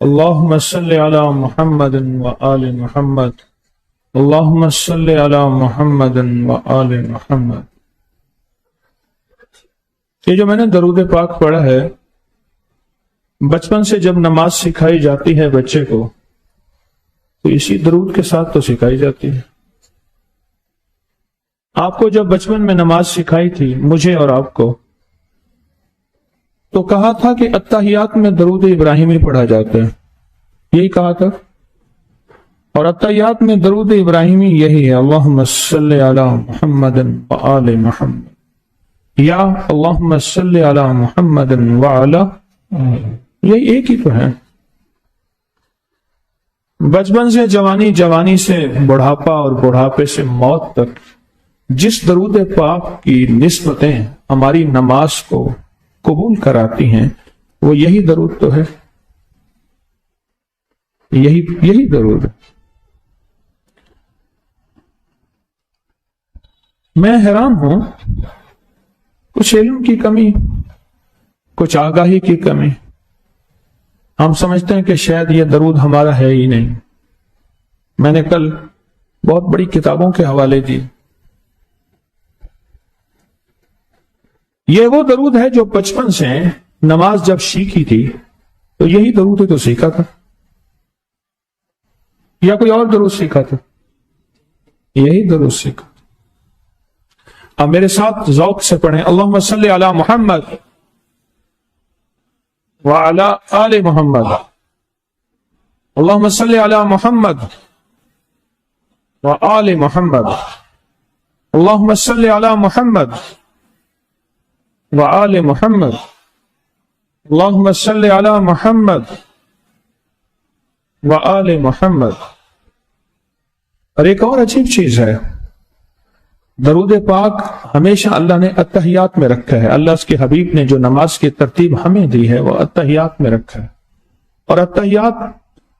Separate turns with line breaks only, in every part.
اللهم صل على محمد وآل محمد اللهم صل على محمد وآل محمد۔ یہ جو میں نے درود پاک پڑھا ہے، بچپن سے جب نماز سکھائی جاتی ہے بچے کو تو اسی درود کے ساتھ تو سکھائی جاتی ہے۔ آپ کو جب بچپن میں نماز سکھائی تھی، مجھے اور آپ کو، تو کہا تھا کہ اتحیات میں درود ابراہیمی پڑھا جاتا ہے، یہی کہا تھا۔ اور اتحیات میں درود ابراہیمی یہی ہے، اللہم صلی علی محمد وآل محمد، یا اللہم صلی علی محمد وعلی، یہ ایک ہی تو ہے۔ بچپن سے جوانی، جوانی سے بڑھاپا اور بڑھاپے سے موت تک جس درود پاک کی نسبتیں ہماری نماز کو قبول کراتی ہیں، وہ یہی درود تو ہے، یہی درود ہے۔ میں حیران ہوں، کچھ علم کی کمی، کچھ آگاہی کی کمی، ہم سمجھتے ہیں کہ شاید یہ درود ہمارا ہے ہی نہیں۔ میں نے کل بہت بڑی کتابوں کے حوالے دی۔ یہ وہ درود ہے جو بچپن سے نماز جب سیکھی تھی تو یہی درود ہے تو سیکھا تھا، یا کوئی اور درود سیکھا تھا؟ یہی درود سیکھا۔ اب میرے ساتھ ذوق سے پڑھیں، اللہم صلی علی محمد وعلی آل محمد، اللہم صلی علی محمد وآل محمد، اللہم صلی علی محمد وآل محمد، اللہم صلی علی محمد وآل محمد۔ اور ایک اور عجیب چیز ہے، درود پاک ہمیشہ اللہ نے اتحیات میں رکھا ہے۔ اللہ اس کے حبیب نے جو نماز کی ترتیب ہمیں دی ہے وہ اتحیات میں رکھا ہے۔ اور اتحیات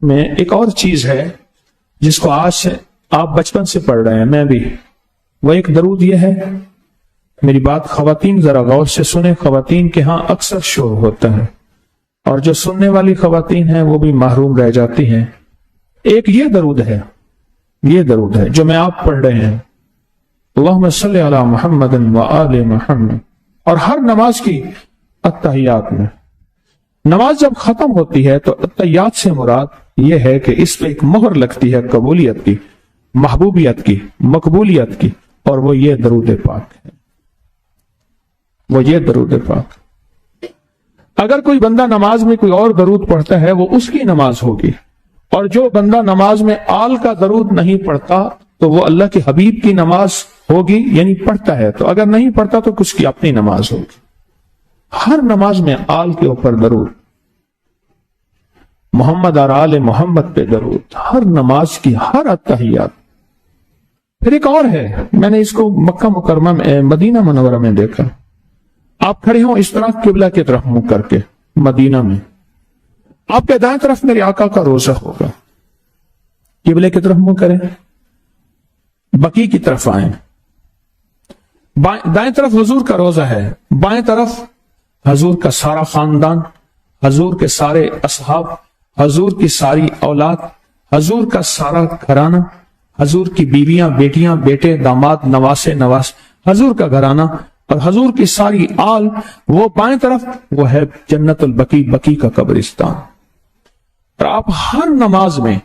میں ایک اور چیز ہے جس کو آج سے آپ بچپن سے پڑھ رہے ہیں، میں بھی، وہ ایک درود یہ ہے، میری بات خواتین ذرا غور سے سنیں، خواتین کے ہاں اکثر شور ہوتا ہے اور جو سننے والی خواتین ہیں وہ بھی محروم رہ جاتی ہیں۔ ایک یہ درود ہے جو میں آپ پڑھ رہے ہیں، اللہم صلی علی محمد وآل محمد۔ اور ہر نماز کی اتحیات میں، نماز جب ختم ہوتی ہے تو اتحیات سے مراد یہ ہے کہ اس پہ ایک مہر لگتی ہے قبولیت کی، محبوبیت کی، مقبولیت کی، اور وہ یہ درود پاک ہے، وہ یہ درود پاک۔ اگر کوئی بندہ نماز میں کوئی اور درود پڑھتا ہے وہ اس کی نماز ہوگی، اور جو بندہ نماز میں آل کا درود نہیں پڑھتا تو وہ اللہ کے حبیب کی نماز ہوگی، یعنی پڑھتا ہے تو، اگر نہیں پڑھتا تو اس کی اپنی نماز ہوگی۔ ہر نماز میں آل کے اوپر درود، محمد اور آل محمد پہ درود، ہر نماز کی ہر اتحیات۔ پھر ایک اور ہے، میں نے اس کو مکہ مکرمہ میں، مدینہ منورہ میں دیکھا، آپ کھڑے ہوں اس طرح قبلہ کی طرف منہ کر کے، مدینہ میں آپ کے دائیں طرف میرے آقا کا روضہ ہوگا، قبلے کی طرف منہ کریں، بقی کی طرف آئیں، دائیں طرف حضور کا روضہ ہے، بائیں طرف حضور کا سارا خاندان، حضور کے سارے اصحاب، حضور کی ساری اولاد، حضور کا سارا گھرانہ، حضور کی بیویاں، بیٹیاں، بیٹے، داماد، نواسے، حضور کا گھرانہ اور حضور کی ساری آل۔ وہ بائیں طرف وہ ہے جنت البقیع، بقیع کا قبرستان۔ اور آپ ہر نماز میں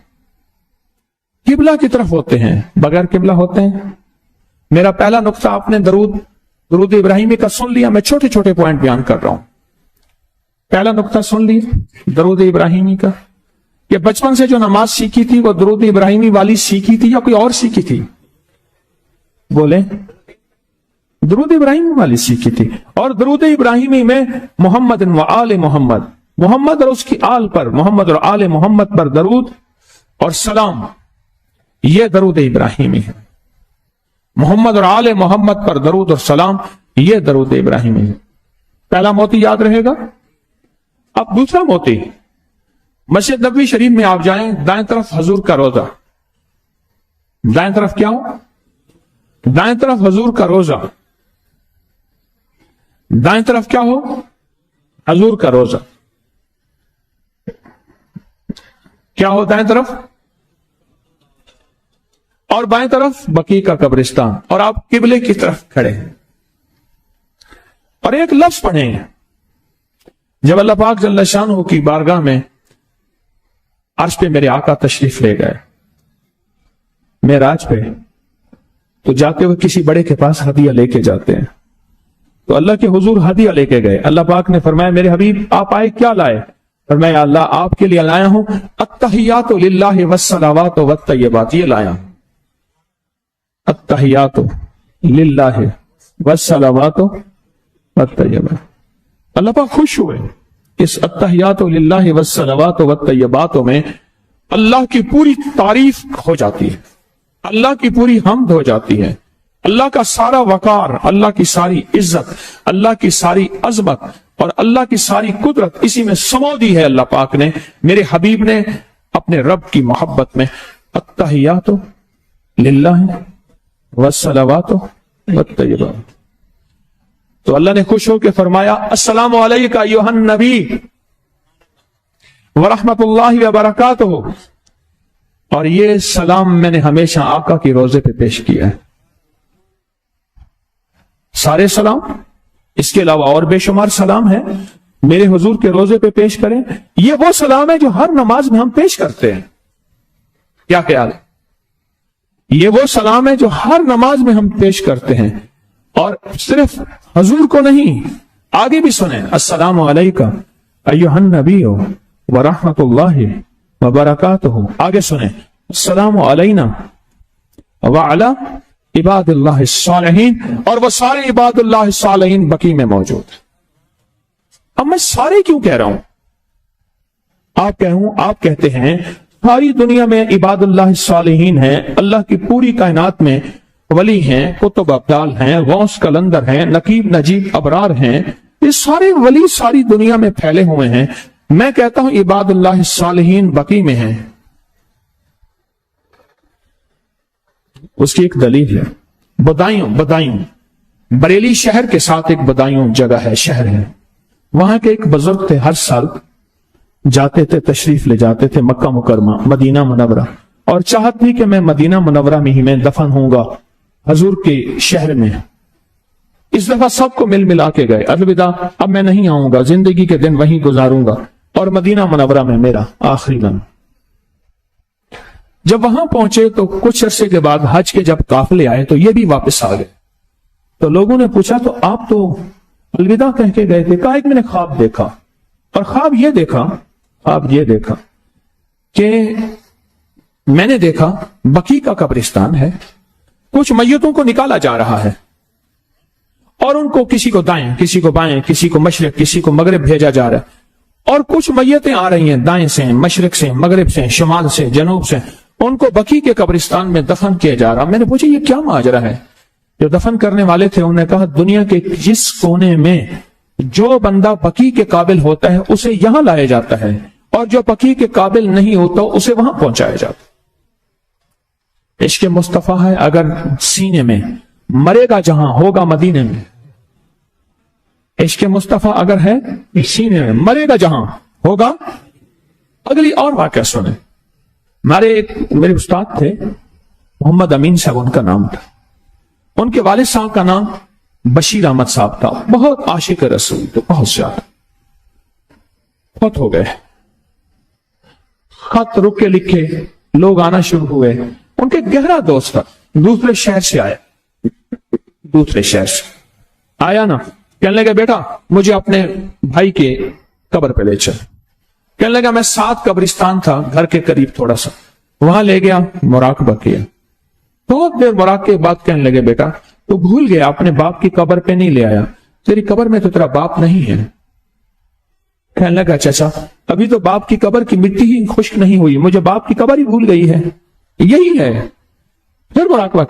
قبلہ کی طرف ہوتے ہیں، بغیر قبلہ ہوتے ہیں۔ میرا پہلا نقطہ آپ نے درود ابراہیمی کا سن لیا، میں چھوٹے چھوٹے پوائنٹ بیان کر رہا ہوں۔ پہلا نقطہ سن لیا درود ابراہیمی کا، کہ بچپن سے جو نماز سیکھی تھی وہ درود ابراہیمی والی سیکھی تھی یا کوئی اور سیکھی تھی؟ بولیں، درود ابراہیمی والی سیکھی تھی۔ اور درود ابراہیمی میں محمد و آل محمد، محمد اور اس کی آل پر، محمد اور آل محمد پر درود اور سلام، یہ درود ابراہیمی ہے۔ محمد اور آل محمد پر درود اور سلام، یہ درود ابراہیمی ہے۔ پہلا موتی یاد رہے گا۔ اب دوسرا موتی، مسجد نبوی شریف میں آپ جائیں، دائیں طرف حضور کا روضہ، دائیں طرف کیا ہو؟ دائیں طرف حضور کا روضہ، دائیں طرف کیا ہو؟ حضور کا روضہ۔ کیا ہو دائیں طرف؟ اور بائیں طرف بقیع کا قبرستان، اور آپ قبلے کی طرف کھڑے ہیں اور ایک لفظ پڑھیں گے. جب اللہ پاک جل شانہ کی بارگاہ میں عرش پہ میرے آقا تشریف لے گئے معراج پہ، تو جاتے ہوئے کسی بڑے کے پاس ہدیہ لے کے جاتے ہیں. تو اللہ کے حضور ہدیہ لے کے گئے. اللہ پاک نے فرمایا میرے حبیب آپ آئے کیا لائے؟ فرمایا اللہ آپ کے لیے لایا ہوں التحیات للہ والصلوات والطیبات. یہ لایا ہوں التحیات للہ والصلوات والطیبات. اللہ پاک خوش ہوئے. اس التحیات للہ والصلوات والطیبات میں اللہ کی پوری تعریف ہو جاتی ہے، اللہ کی پوری حمد ہو جاتی ہے، اللہ کا سارا وقار، اللہ کی ساری عزت، اللہ کی ساری عظمت اور اللہ کی ساری قدرت اسی میں سمو دی ہے. اللہ پاک نے میرے حبیب نے اپنے رب کی محبت میں التحیات للہ والصلوات والطیبات. تو اللہ نے خوش ہو کے فرمایا السلام علیک ایھا النبی ورحمت اللہ وبرکاتہ. اور یہ سلام میں نے ہمیشہ آقا کی روزے پہ پیش کیا ہے. سارے سلام، اس کے علاوہ اور بے شمار سلام ہے میرے حضور کے روزے پہ پیش کریں. یہ وہ سلام ہے جو ہر نماز میں ہم پیش کرتے ہیں. کیا خیال ہے؟ یہ وہ سلام ہے جو ہر نماز میں ہم پیش کرتے ہیں. اور صرف حضور کو نہیں، آگے بھی سنیں السلام علیکہ ایھا النبی ورحمت اللہ وبرکاتہ. آگے سنیں السلام علینا وعلی عباد اللہ الصالحین. اور وہ سارے عباد اللہ الصالحین بقیع میں موجود ہیں. اب میں سارے کیوں کہہ رہا ہوں؟ آپ کہتے ہیں ساری دنیا میں عباد اللہ الصالحین ہیں، اللہ کی پوری کائنات میں ولی ہیں، قطب ابدال ہیں، غوث کلندر ہیں، نقیب نجیب ابرار ہیں. یہ سارے ولی ساری دنیا میں پھیلے ہوئے ہیں. میں کہتا ہوں عباد اللہ الصالحین بقیع میں ہیں. اس کی ایک دلیل ہے. بدایوں بریلی شہر کے ساتھ ایک بدایوں جگہ ہے، شہر ہے. وہاں کے ایک بزرگ تھے، ہر سال جاتے تھے، تشریف لے جاتے تھے مکہ مکرمہ مدینہ منورہ، اور چاہت تھی کہ میں مدینہ منورہ میں ہی میں دفن ہوں گا حضور کے شہر میں. اس دفعہ سب کو ملا کے گئے الوداع، اب میں نہیں آؤں گا، زندگی کے دن وہیں گزاروں گا اور مدینہ منورہ میں میرا آخری دن. جب وہاں پہنچے تو کچھ عرصے کے بعد حج کے جب قافلے آئے تو یہ بھی واپس آ گئے. تو لوگوں نے پوچھا تو آپ تو الوداع کہہ کے گئے تھے. کہا ایک میں نے خواب دیکھا، اور خواب یہ دیکھا کہ میں نے دیکھا بقیع کا قبرستان ہے، کچھ میتوں کو نکالا جا رہا ہے اور ان کو کسی کو دائیں، کسی کو بائیں، کسی کو مشرق، کسی کو مغرب بھیجا جا رہا ہے. اور کچھ میتیں آ رہی ہیں دائیں سے، مشرق سے، مغرب سے، شمال سے، جنوب سے، ان کو بقیع کے قبرستان میں دفن کیا جا رہا. میں نے پوچھا یہ کیا ماجرا ہے؟ جو دفن کرنے والے تھے انہوں نے کہا دنیا کے جس کونے میں جو بندہ بقیع کے قابل ہوتا ہے اسے یہاں لایا جاتا ہے، اور جو بقیع کے قابل نہیں ہوتا اسے وہاں پہنچایا جاتا. عشق مصطفیٰ ہے اگر سینے میں، مرے گا جہاں ہوگا مدینے میں. عشق مصطفیٰ اگر ہے سینے میں، مرے گا جہاں ہوگا. اگلی اور واقعہ سنیں. میرے استاد تھے محمد امین صاحب، ان کا نام تھا. ان کے والد صاحب کا نام بشیر احمد صاحب تھا. بہت عاشق رسول تھے، بہت زیادہ. فوت ہو گئے. خط رک کے لکھے، لوگ آنا شروع ہوئے. ان کے گہرا دوست تھا، دوسرے شہر سے آیا نا. کہنے لگا بیٹا مجھے اپنے بھائی کے قبر پہ لے چل. کہنے لگا میں 7 قبرستان تھا گھر کے قریب تھوڑا سا، وہاں لے گیا، مراقبہ کیا. بہت دیر مراقبے کے بعد کہنے لگے بیٹا تو بھول گیا اپنے باپ کی قبر پہ نہیں لے آیا، تیری قبر میں تو تیرا باپ نہیں ہے. کہنے لگا چچا ابھی تو باپ کی قبر کی مٹی ہی خشک نہیں ہوئی، مجھے باپ کی قبر ہی بھول گئی ہے. یہی ہے. پھر مراقبہ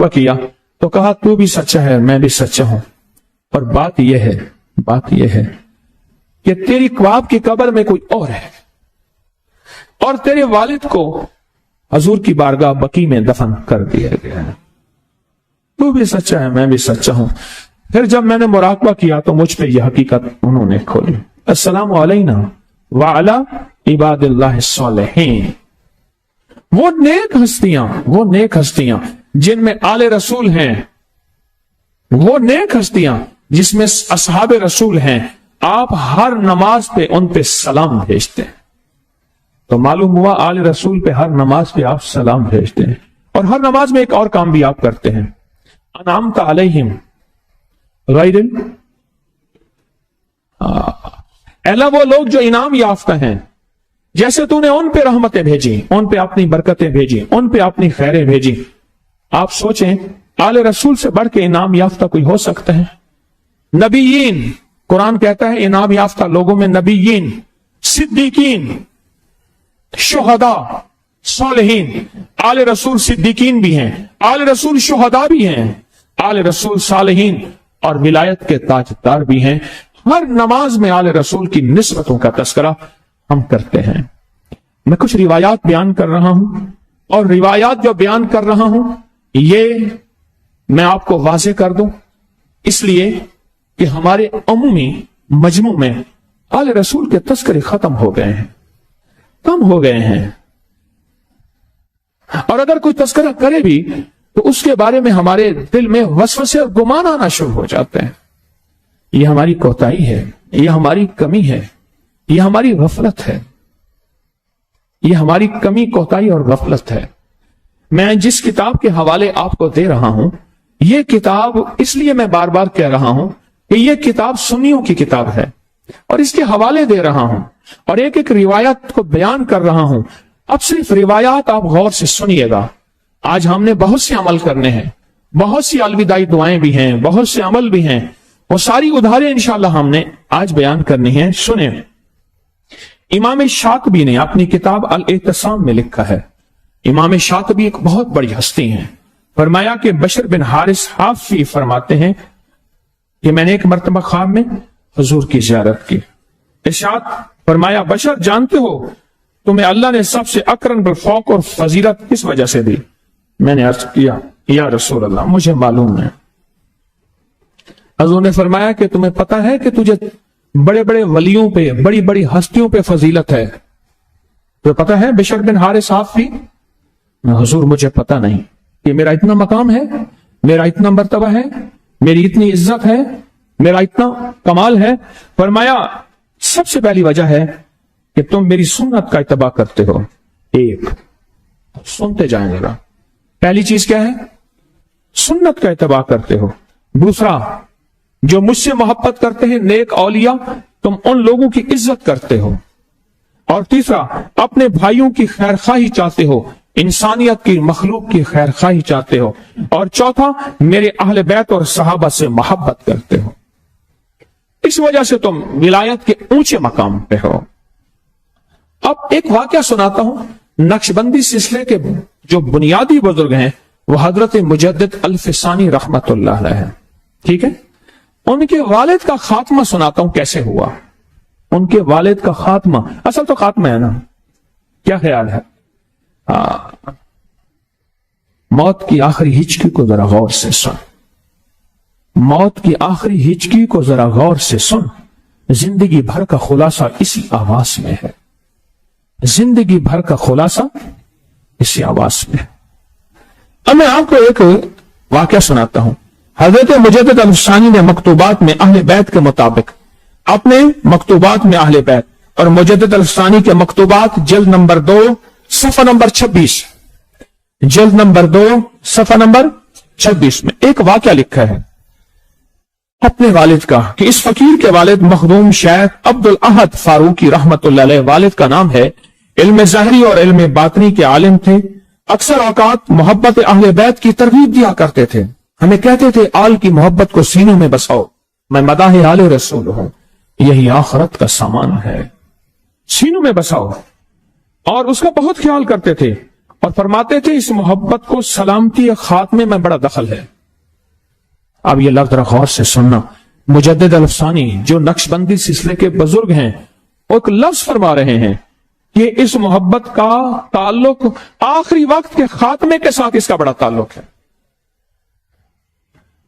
کیا تو کہا تو بھی سچا ہے، میں بھی سچا ہوں، اور بات یہ ہے کہ تیری باپ کی قبر میں کوئی اور ہے، اور تیرے والد کو حضور کی بارگاہ بقیع میں دفن کر دیا گیا ہے. تو بھی سچا ہے، میں بھی سچا ہوں. پھر جب میں نے مراقبہ کیا تو مجھ پہ یہ حقیقت انہوں نے کھولی. السلام علینا وعلی عباد اللہ الصالحین۔ وہ نیک ہستیاں جن میں آل رسول ہیں، وہ نیک ہستیاں جس میں اصحاب رسول ہیں، آپ ہر نماز پہ ان پہ سلام بھیجتے ہیں۔ تو معلوم ہوا آل رسول پہ ہر نماز پہ آپ سلام بھیجتے ہیں، اور ہر نماز میں ایک اور کام بھی آپ کرتے ہیں، انعمت علیہم غیر اللہ، وہ لوگ جو انعام یافتہ ہیں، جیسے تو نے ان پہ رحمتیں بھیجی، ان پہ اپنی برکتیں بھیجی، ان پہ اپنی خیریں بھیجی۔ آپ سوچیں آل رسول سے بڑھ کے انعام یافتہ کوئی ہو سکتا ہے؟ نبیین، قرآن کہتا ہے انعام یافتہ لوگوں میں نبیین، صدیقین، شہداء، صالحین۔ آل رسول صدیقین بھی ہیں، آل رسول شہداء بھی ہیں، آل رسول صالحین اور ولایت کے تاجدار بھی ہیں۔ ہر نماز میں آل رسول کی نسبتوں کا تذکرہ ہم کرتے ہیں۔ میں کچھ روایات بیان کر رہا ہوں، اور روایات جو بیان کر رہا ہوں یہ میں آپ کو واضح کر دوں، اس لیے کہ ہمارے عمومی مجموع میں آل رسول کے تذکرے ختم ہو گئے ہیں، کم ہو گئے ہیں، اور اگر کوئی تذکرہ کرے بھی تو اس کے بارے میں ہمارے دل میں وسوسے اور گمان آنا شروع ہو جاتے ہیں۔ یہ ہماری کوتاہی ہے، یہ ہماری کمی ہے، یہ ہماری غفلت ہے، یہ ہماری کمی، کوتاہی اور غفلت ہے۔ میں جس کتاب کے حوالے آپ کو دے رہا ہوں، یہ کتاب اس لیے میں بار بار کہہ رہا ہوں کہ یہ کتاب سنیوں کی کتاب ہے، اور اس کے حوالے دے رہا ہوں، اور ایک ایک روایت کو بیان کر رہا ہوں۔ اب صرف روایات آپ غور سے سنیے گا۔ آج ہم نے بہت سے عمل کرنے ہیں، بہت سی الوداعی دعائیں بھی ہیں، بہت سے عمل بھی ہیں، وہ ساری ادھاریں انشاءاللہ ہم نے آج بیان کرنی ہیں۔ سنیں، امام شاطبی نے اپنی کتاب الاعتصام میں لکھا ہے، امام شاطبی ایک بہت بڑی ہستی ہیں، فرمایا کہ بشر بن حارث حافی فرماتے ہیں کہ میں نے ایک مرتبہ خواب میں حضور کی زیارت کی، ارشاد فرمایا بشر جانتے ہو تمہیں اللہ نے سب سے اکرم بالفوق اور فضیلت کس وجہ سے دی؟ میں نے عرض کیا یا رسول اللہ مجھے معلوم ہے۔ حضور نے فرمایا کہ تمہیں پتہ ہے کہ تجھے بڑے بڑے ولیوں پہ، بڑی بڑی ہستیوں پہ فضیلت ہے؟ تو پتہ ہے بشر بن حارث حافی؟ حضور مجھے پتہ نہیں کہ میرا اتنا مقام ہے، میرا اتنا مرتبہ ہے، میری اتنی عزت ہے، میرا اتنا کمال ہے۔ فرمایا سب سے پہلی وجہ ہے کہ تم میری سنت کا اتباع کرتے ہو۔ ایک، سنتے جائیں گے، پہلی چیز کیا ہے؟ سنت کا اتباع کرتے ہو۔ دوسرا، جو مجھ سے محبت کرتے ہیں نیک اولیاء، تم ان لوگوں کی عزت کرتے ہو۔ اور تیسرا، اپنے بھائیوں کی خیر خواہی چاہتے ہو، انسانیت کی، مخلوق کی خیر خواہی چاہتے ہو۔ اور چوتھا، میرے اہل بیت اور صحابہ سے محبت کرتے ہو۔ اس وجہ سے تم ولایت کے اونچے مقام پہ ہو۔ اب ایک واقعہ سناتا ہوں۔ نقشبندی سلسلے کے جو بنیادی بزرگ ہیں وہ حضرت مجدد الفسانی رحمت اللہ علیہ ہیں، ٹھیک ہے؟ ان کے والد کا خاتمہ سناتا ہوں کیسے ہوا۔ ان کے والد کا خاتمہ، اصل تو خاتمہ ہے نا، کیا خیال ہے؟ موت کی آخری ہچکی کو ذرا غور سے سن، موت کی آخری ہچکی کو ذرا غور سے سن۔ زندگی بھر کا خلاصہ اسی آواز میں ہے، زندگی بھر کا خلاصہ اسی آواز میں ہے۔ اب میں آپ کو ایک واقعہ سناتا ہوں۔ حضرت مجدد الفسانی نے مکتوبات میں اہل بیت کے مطابق، اپنے مکتوبات میں اہل بیت اور مجدد الفسانی کے مکتوبات جلد نمبر 2 صفحہ نمبر 26، جلد نمبر 2 صفحہ نمبر 26 میں ایک واقعہ لکھا ہے اپنے والد کا، کہ اس فقیر کے والد مخدوم شیخ عبد الاحد فاروقی رحمت اللہ علیہ، والد کا نام ہے، علم ظاہری اور علم باطنی کے عالم تھے۔ اکثر اوقات محبت اہل بیت کی ترغیب دیا کرتے تھے، ہمیں کہتے تھے آل کی محبت کو سینوں میں بساؤ، میں مداح آل رسول ہوں، یہی آخرت کا سامان ہے، سینوں میں بساؤ۔ اور اس کا بہت خیال کرتے تھے اور فرماتے تھے اس محبت کو سلامتی خاتمے میں بڑا دخل ہے۔ اب یہ لفظ غور سے سننا، مجدد الفسانی جو نقشبندی سلسلے کے بزرگ ہیں، ایک لفظ فرما رہے ہیں کہ اس محبت کا تعلق آخری وقت کے خاتمے کے ساتھ اس کا بڑا تعلق ہے۔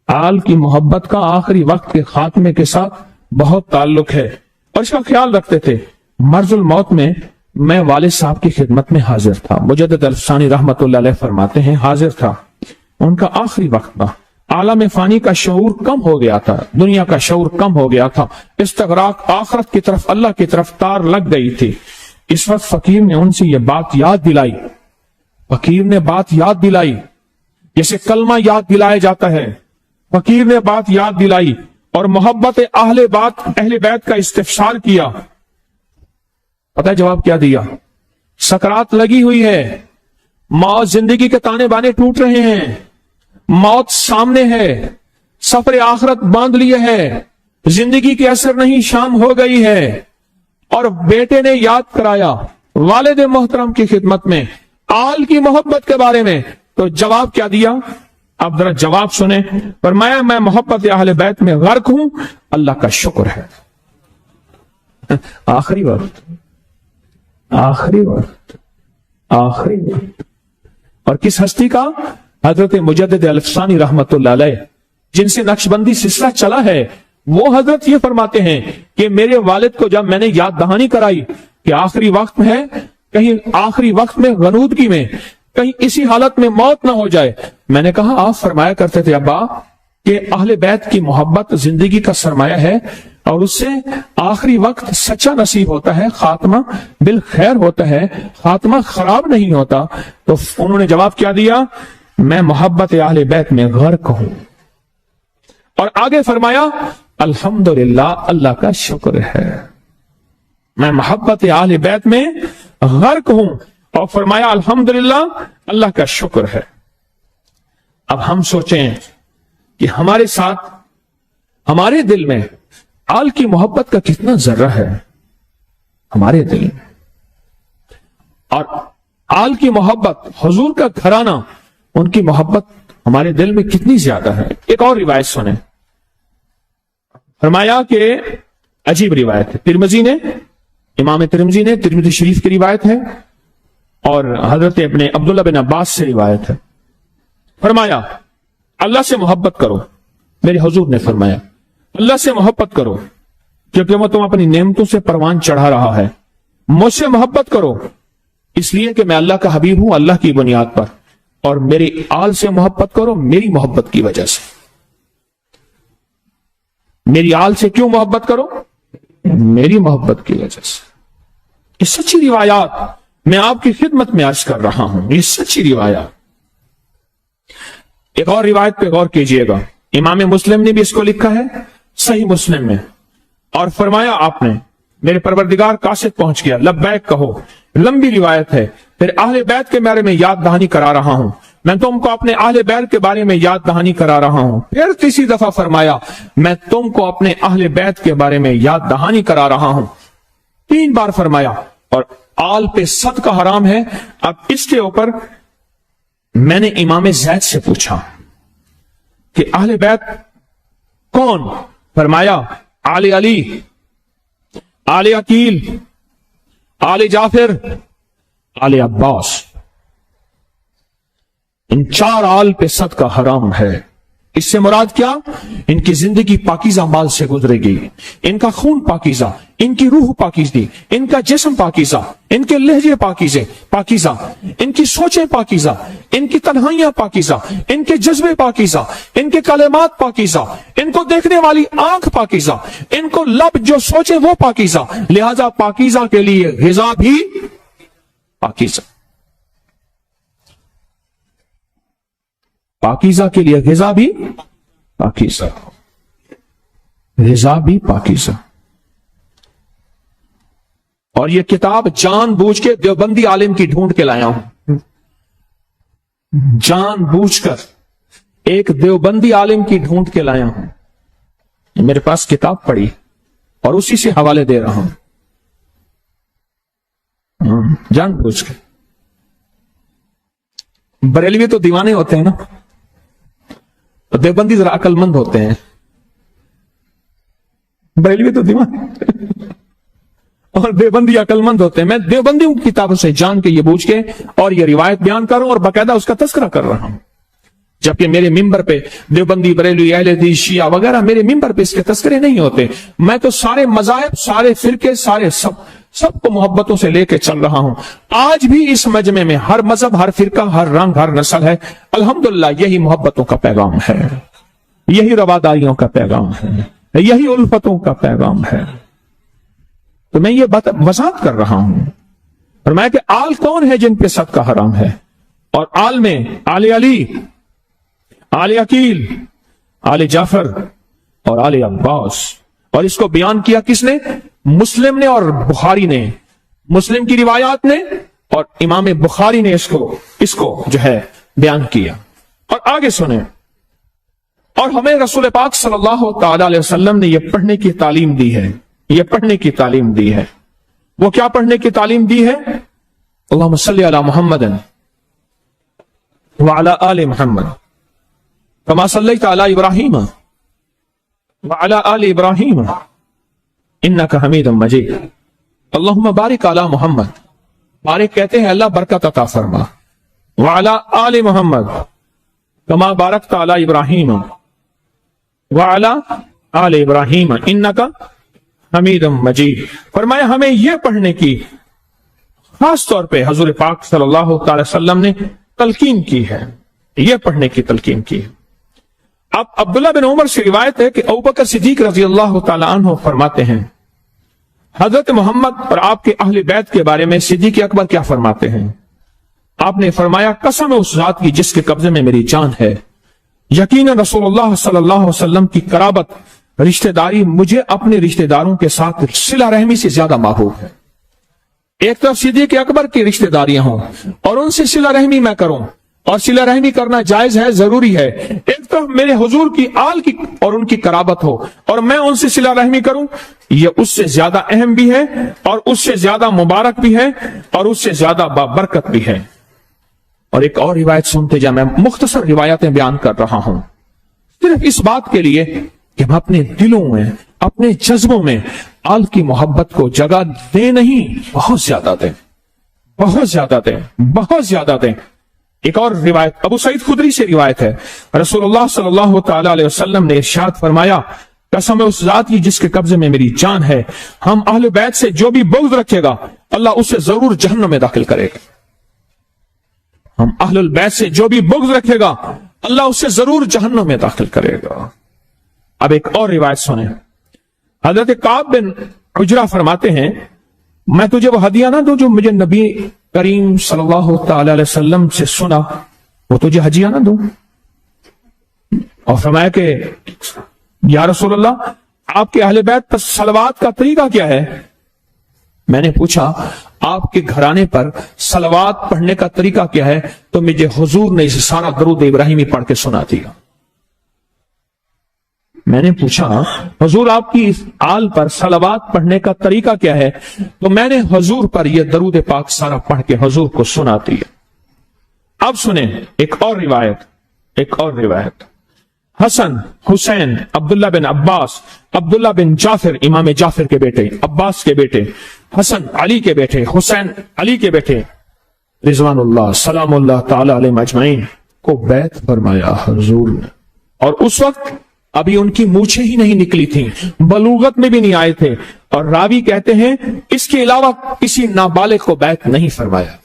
آل کی محبت کا آخری وقت کے خاتمے کے ساتھ بہت تعلق ہے، اور اس کا خیال رکھتے تھے۔ مرض الموت میں والد صاحب کی خدمت میں حاضر تھا. مجدد الفسانی رحمت اللہ علیہ فرماتے ہیں حاضر تھا, ان کا آخری وقت تھا, عالم فانی کا شعور کم ہو گیا تھا, دنیا کا شعور کم ہو گیا تھا, استغراق آخرت کی طرف اللہ کی طرف تار لگ گئی تھی. اس وقت فقیر نے ان سے یہ بات یاد دلائی, فقیر نے بات یاد دلائی جیسے کلمہ یاد دلایا جاتا ہے. فقیر نے بات یاد دلائی اور محبت اہل بیت کا استفسار کیا. پتہ ہے جواب کیا دیا؟ سکرات لگی ہوئی ہے, موت زندگی کے تانے بانے ٹوٹ رہے ہیں, موت سامنے ہے, سفر آخرت باندھ لیے ہے, زندگی کے اثر نہیں, شام ہو گئی ہے. اور بیٹے نے یاد کرایا والد محترم کی خدمت میں آل کی محبت کے بارے میں, تو جواب کیا دیا؟ اب ذرا جواب سنیں. فرمایا میں محبت اہل بیت میں غرق ہوں, اللہ کا شکر ہے. آخری وقت, آخری وقت, آخری وقت. اور کس ہستی کا؟ حضرت مجدد الفسانی رحمت اللہ علیہ, جن سے نقشبندی سلسلہ چلا ہے. وہ حضرت یہ فرماتے ہیں کہ میرے والد کو جب میں نے یاد دہانی کرائی کہ آخری وقت میں ہے, کہیں آخری وقت میں غنودگی میں, کہیں اسی حالت میں موت نہ ہو جائے. میں نے کہا آپ فرمایا کرتے تھے ابا کہ اہل بیت کی محبت زندگی کا سرمایہ ہے اور اس سے آخری وقت سچا نصیب ہوتا ہے, خاتمہ بالخیر ہوتا ہے, خاتمہ خراب نہیں ہوتا. تو انہوں نے جواب کیا دیا؟ میں محبت اہل بیت میں غرق ہوں. اور آگے فرمایا الحمدللہ, اللہ کا شکر ہے, میں محبت اہل بیت میں غرق ہوں. اور فرمایا الحمدللہ, اللہ کا شکر ہے. اب ہم سوچیں کہ ہمارے ساتھ, ہمارے دل میں آل کی محبت کا کتنا ذرہ ہے ہمارے دل میں, اور آل کی محبت, حضور کا گھرانہ, ان کی محبت ہمارے دل میں کتنی زیادہ ہے. ایک اور روایت سنیں. فرمایا کہ عجیب روایت ہے, ترمذی نے, امام ترمذی نے, ترمذی شریف کی روایت ہے, اور حضرت ابن عبداللہ بن عباس سے روایت ہے. فرمایا اللہ سے محبت کرو. میرے حضور نے فرمایا اللہ سے محبت کرو کیونکہ وہ تم اپنی نعمتوں سے پروان چڑھا رہا ہے. مجھ سے محبت کرو اس لیے کہ میں اللہ کا حبیب ہوں اللہ کی بنیاد پر, اور میری آل سے محبت کرو میری محبت کی وجہ سے. میری آل سے کیوں محبت کرو؟ میری محبت کی وجہ سے. یہ سچی روایات میں آپ کی خدمت میں عرض کر رہا ہوں, یہ سچی روایات. ایک اور روایت پہ غور کیجئے گا, امام مسلم نے بھی اس کو لکھا ہے صحیح مسلم میں, اور فرمایا آپ نے میرے پروردگار قاصد پہنچ گیا, لبیک کہو. لمبی روایت ہے. پھر اہل بیت کے بارے میں یاد دہانی کرا رہا ہوں, میں تم کو اپنے اہل بیت کے بارے میں یاد دہانی کرا رہا ہوں. پھر تیسری دفعہ فرمایا میں تم کو اپنے اہل بیت کے بارے میں یاد دہانی کرا رہا ہوں. 3 بار فرمایا. اور آل پہ صدقہ حرام ہے. اب اس کے اوپر میں نے امام زید سے پوچھا کہ اہل بیت کون؟ فرمایا آل علی, آل عقیل, آل جعفر, آل عباس. ان 4 آل پہ صدقہ حرام ہے. اس سے مراد کیا؟ ان کی زندگی پاکیزہ مال سے گزرے گی, ان کا خون پاکیزہ, ان کی روح پاکیزی, ان کا جسم پاکیزہ, ان کے لہجے پاکیزہ, ان کی سوچیں پاکیزہ, ان کی تنہائیاں پاکیزہ, ان کے جذبے پاکیزہ, ان کے کلمات پاکیزہ, ان کو دیکھنے والی آنکھ پاکیزہ, ان کو لب جو سوچے وہ پاکیزہ. لہذا پاکیزہ کے لیے غذا بھی پاکیزہ, پاکیزہ کے لیے غذا بھی پاکیزہ, غذا بھی پاکیزہ. اور یہ کتاب جان بوجھ کے دیوبندی عالم کی ڈھونڈ کے لایا ہوں, جان بوجھ کر ایک دیوبندی عالم کی ڈھونڈ کے لایا ہوں. میرے پاس کتاب پڑی اور اسی سے حوالے دے رہا ہوں, جان بوجھ کے. بریلوی تو دیوانے ہوتے ہیں نا, دیوبندی ذرا عقل مند ہوتے ہیں. بریلوی تو دیوانے اور دیوبندی عقل مند ہوتے ہیں. میں دیوبندیوں کی کتابوں سے جان کے یہ بوجھ کے اور یہ روایت بیان کر رہا ہوں اور باقاعدہ اس کا تذکرہ کر رہا ہوں. جبکہ میرے ممبر پہ دیوبندی, بریلوی, اہل حدیث, شیعہ وغیرہ میرے ممبر پہ اس کے تذکرے نہیں ہوتے. میں تو سارے مذاہب, سارے فرقے, سارے سب کو محبتوں سے لے کے چل رہا ہوں. آج بھی اس مجمع میں ہر مذہب، ہر فرقہ، ہر رنگ، ہر نسل ہے. الحمدللہ یہی محبتوں کا پیغام ہے، یہی رواداریوں کا پیغام ہے، یہی الفتوں کا پیغام ہے. تو میں یہ وضاحت کر رہا ہوں. فرمایا کہ آل کون ہے جن پہ صدقہ حرام ہے؟ اور آل میں آل علی، آل عقیل، آل جعفر اور آل عباس. اور اس کو بیان کیا کس نے؟ مسلم نے اور بخاری نے. مسلم کی روایات نے اور امام بخاری نے اس کو جو ہے بیان کیا. اور آگے سنیں. اور ہمیں رسول پاک صلی اللہ تعالی علیہ وسلم نے یہ پڑھنے کی تعلیم دی ہے. یہ پڑھنے کی تعلیم دی ہے. وہ کیا پڑھنے کی تعلیم دی ہے؟ اللہم صلی علی محمد وعلی آل محمد کما صلیت علی ابراہیم وعلی آل ابراہیم انک حمید مجید. اللہم بارک علی محمد. بارک کہتے ہیں اللہ برکت عطا فرما. وعلی آل محمد کما بارکت علی ابراہیم وعلی آل ابراہیم انک حمید مجید. فرمایا ہمیں یہ پڑھنے کی خاص طور پہ حضور پاک صلی اللہ تعالی وسلم نے تلقین کی ہے. یہ پڑھنے کی تلقین کی. اب عبداللہ بن عمر سے روایت ہے کہ ابوبکر صدیق رضی اللہ تعالی عنہ فرماتے ہیں حضرت محمد اور آپ کے اہل بیت کے بارے میں صدیق اکبر کیا فرماتے ہیں؟ آپ نے فرمایا قسم اس ذات کی جس کے قبضے میں میری جان ہے، یقیناً رسول اللہ صلی اللہ علیہ وسلم کی قرابت، رشتہ داری مجھے اپنے رشتہ داروں کے ساتھ صلہ رحمی سے زیادہ محبوب ہے. ایک طرف صدیق اکبر کی رشتہ داریاں ہوں اور ان سے صلہ رحمی میں کروں، اور صلہ رحمی کرنا جائز ہے، ضروری ہے. ایک طرف میرے حضور کی آل کی اور ان کی قرابت ہو اور میں ان سے صلہ رحمی کروں، یہ اس سے زیادہ اہم بھی ہے اور اس سے زیادہ مبارک بھی ہے اور اس سے زیادہ بابرکت بھی ہے. اور ایک اور روایت سنتے جائیں. میں مختصر روایتیں بیان کر رہا ہوں صرف اس بات کے لیے کہ ہم اپنے دلوں میں، اپنے جذبوں میں آل کی محبت کو جگہ دیں، نہیں بہت زیادہ دیں، بہت زیادہ دیں، بہت زیادہ دیں. ایک اور روایت ابو سعید خدری سے روایت ہے، رسول اللہ صلی اللہ تعالی علیہ وسلم نے ارشاد فرمایا قسم اس ذات کی جس کے قبضے میں میری جان ہے، ہم اہل بیت سے جو بھی بغض رکھے گا اللہ اسے ضرور جہنم میں داخل کرے گا. ہم اہل البیت سے جو بھی بغض رکھے گا اللہ اسے ضرور جہنم میں داخل کرے گا. اب ایک اور روایت سنیں. حضرت کعب بن عجرہ فرماتے ہیں میں تجھے وہ ہدیہ نہ دوں جو مجھے نبی کریم صلی اللہ تعالی علیہ وسلم سے سنا، وہ تجھے ہدیہ نہ دوں؟ اور فرمایا کہ یا رسول اللہ آپ کے اہل بیت پر صلوات کا طریقہ کیا ہے؟ میں نے پوچھا آپ کے گھرانے پر صلوات پڑھنے کا طریقہ کیا ہے؟ تو مجھے حضور نے اسے سارا درود ابراہیمی پڑھ کے سنا دیا. میں نے پوچھا حضور آپ کی آل پر صلوات پڑھنے کا طریقہ کیا ہے؟ تو میں نے حضور پر یہ درود پاک سارا پڑھ کے حضور کو سنا دیا. اب سنیں ایک اور روایت. حسن، حسین، عبداللہ بن عباس، عبداللہ بن جعفر امام جعفر کے بیٹے، عباس کے بیٹے، حسن علی کے بیٹے، حسین علی کے بیٹے رضوان اللہ سلام اللہ تعالی علیہ اجمعین کو بیعت فرمایا حضور نے. اور اس وقت ابھی ان کی مونچھیں ہی نہیں نکلی تھیں، بلوغت میں بھی نہیں آئے تھے. اور راوی کہتے ہیں اس کے علاوہ کسی نابالغ کو بیعت نہیں فرمایا.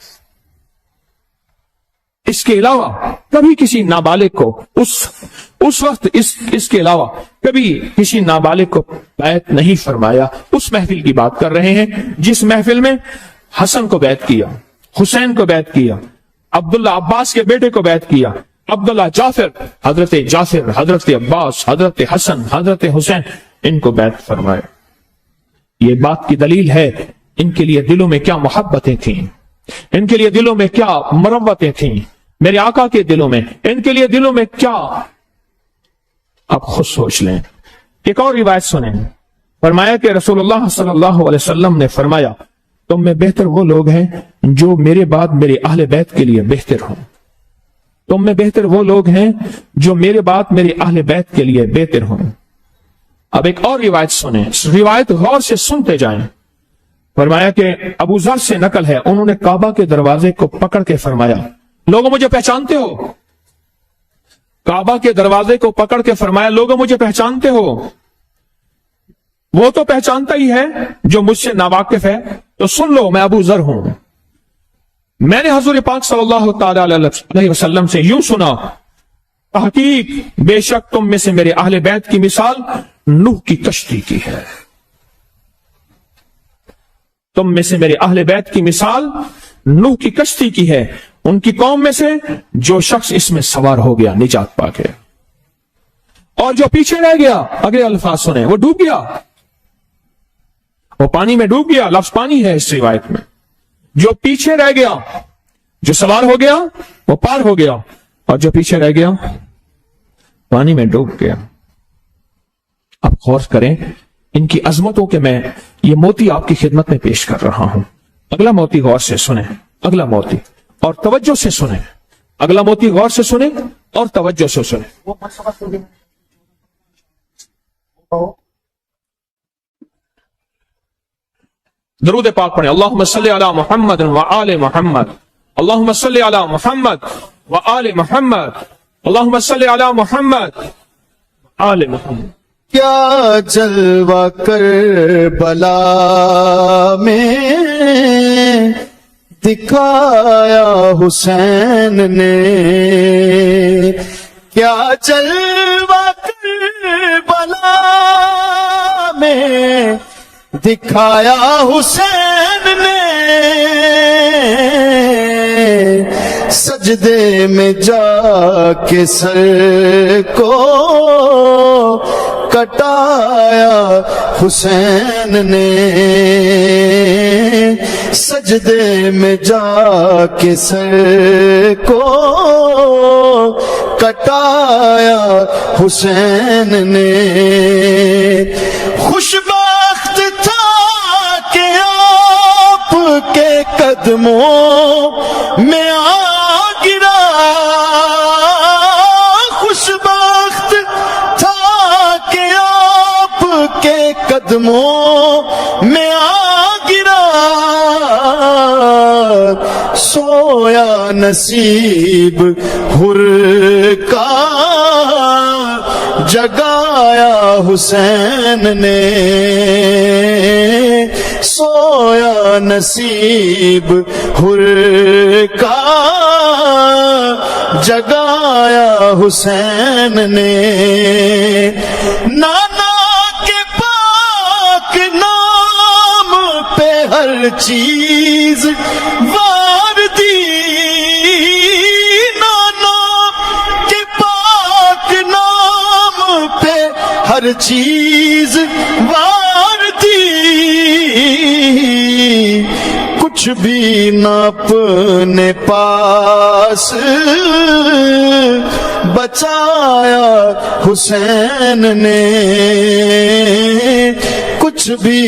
اس کے علاوہ کبھی کسی نابالغ کو اس وقت اس کے علاوہ کبھی کسی نابالغ کو بیعت نہیں فرمایا. اس محفل کی بات کر رہے ہیں جس محفل میں حسن کو بیعت کیا، حسین کو بیعت کیا، عبداللہ عباس کے بیٹے کو بیعت کیا، عبداللہ جعفر، حضرت جعفر، حضرت عباس، حضرت حسن، حضرت حسین، ان کو بیعت فرمایا. یہ بات کی دلیل ہے ان کے لیے دلوں میں کیا محبتیں تھیں، ان کے لیے دلوں میں کیا مروتیں تھیں. میرے آقا کے دلوں میں، ان کے لیے دلوں میں کیا. اب خود سوچ لیں. ایک اور روایت سنیں. فرمایا کہ رسول اللہ صلی اللہ علیہ وسلم نے فرمایا تم میں بہتر وہ لوگ ہیں جو میرے بعد میرے اہل بیت کے لیے بہتر ہوں. تم میں بہتر وہ لوگ ہیں جو میرے بعد میرے اہل بیت کے لیے بہتر ہوں. اب ایک اور روایت سنیں. روایت غور سے سنتے جائیں. فرمایا کہ ابو ذر سے نقل ہے انہوں نے کعبہ کے دروازے کو پکڑ کے فرمایا لوگوں مجھے پہچانتے ہو؟ کعبہ کے دروازے کو پکڑ کے فرمایا لوگوں مجھے پہچانتے ہو؟ وہ تو پہچانتا ہی ہے جو مجھ سے ناواقف ہے، تو سن لو میں ابو ذر ہوں. میں نے حضور پاک صلی اللہ تعالی علیہ وسلم سے یوں سنا، تحقیق بے شک تم میں سے میرے اہل بیت کی مثال نوح کی کشتی کی ہے. تم میں سے میرے اہل بیت کی مثال نوح کی کشتی کی ہے. ان کی قوم میں سے جو شخص اس میں سوار ہو گیا نجات پا گیا، اور جو پیچھے رہ گیا، اگلے الفاظ سنیں، وہ ڈوب گیا، وہ پانی میں ڈوب گیا. لفظ پانی ہے اس روایت میں. جو پیچھے رہ گیا، جو سوار ہو گیا وہ پار ہو گیا، اور جو پیچھے رہ گیا پانی میں ڈوب گیا. اب غور کریں ان کی عظمتوں کے، میں یہ موتی آپ کی خدمت میں پیش کر رہا ہوں. اگلا موتی غور سے سنیں، اگلا موتی اور توجہ سے سنیں. اگلا موتی غور سے سنیں اور توجہ سے سنیں. درود پاک پڑھیں. اللہم صلی علی محمد وآل محمد. اللہم صلی علی محمد وآل محمد. اللہم صلی علی محمد وآل محمد.
کیا جلوہ کربلا میں دکھایا حسین نے، کیا جلوہ کربلا میں دکھایا حسین نے، سجدے میں جا کے سر کو کٹایا حسین نے، سجدے میں جا کے سر کو کٹایا حسین نے. خوشبخت تھا کہ آپ کے قدموں میں آ گرا، خوشبخت تھا کہ آپ کے قدموں میں آ گرا، سویا نصیب حر کا جگایا حسین نے، سویا نصیب حر کا جگایا حسین نے. نانا کے پاک نام پہ ہر چیز وار دی، نانا کے پاک نام پہ ہر چیز وار دی، کچھ بھی نہ اپنے پاس بچایا حسین نے، کچھ بھی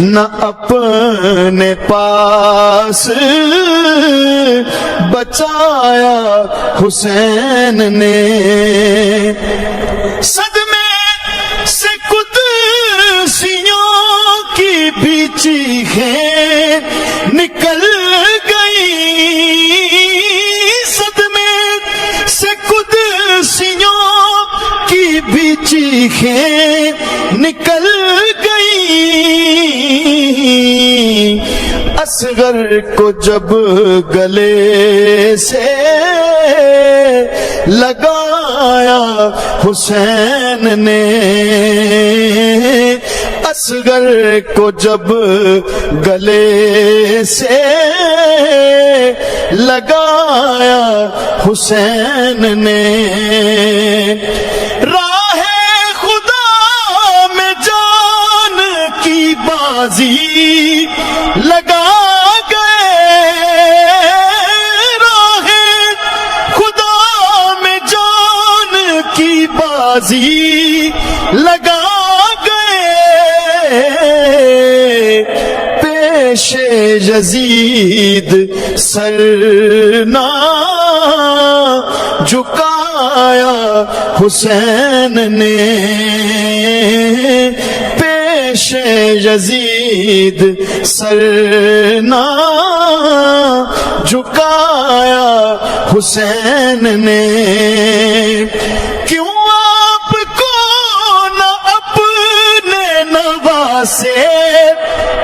نہ اپنے پاس بچایا حسین نے. صدمے سے قدسیوں کی بھی چیخیں نکل گئی، صدمے سے قدسیوں کی بھی چیخیں نکل گئی، اصغر کو جب گلے سے لگایا حسین نے، اصغر کو جب گلے سے لگایا حسین نے. راہ خدا میں جان کی بازی لگا گئے، راہ خدا میں جان کی بازی لگا گئے، پیش یزید سر نہ جھکایا حسین نے، پیش یزید سر نہ جھکایا حسین نے. کیوں آپ کو نہ اپنے نواسے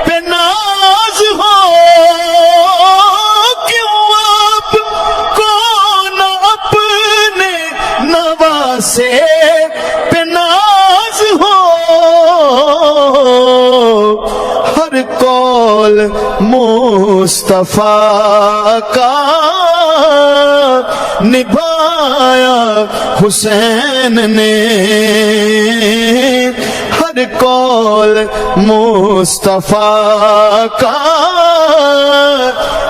پہ ناز ہو، مصطفیٰ کا نبھایا حسین نے، ہر قول مصطفیٰ کا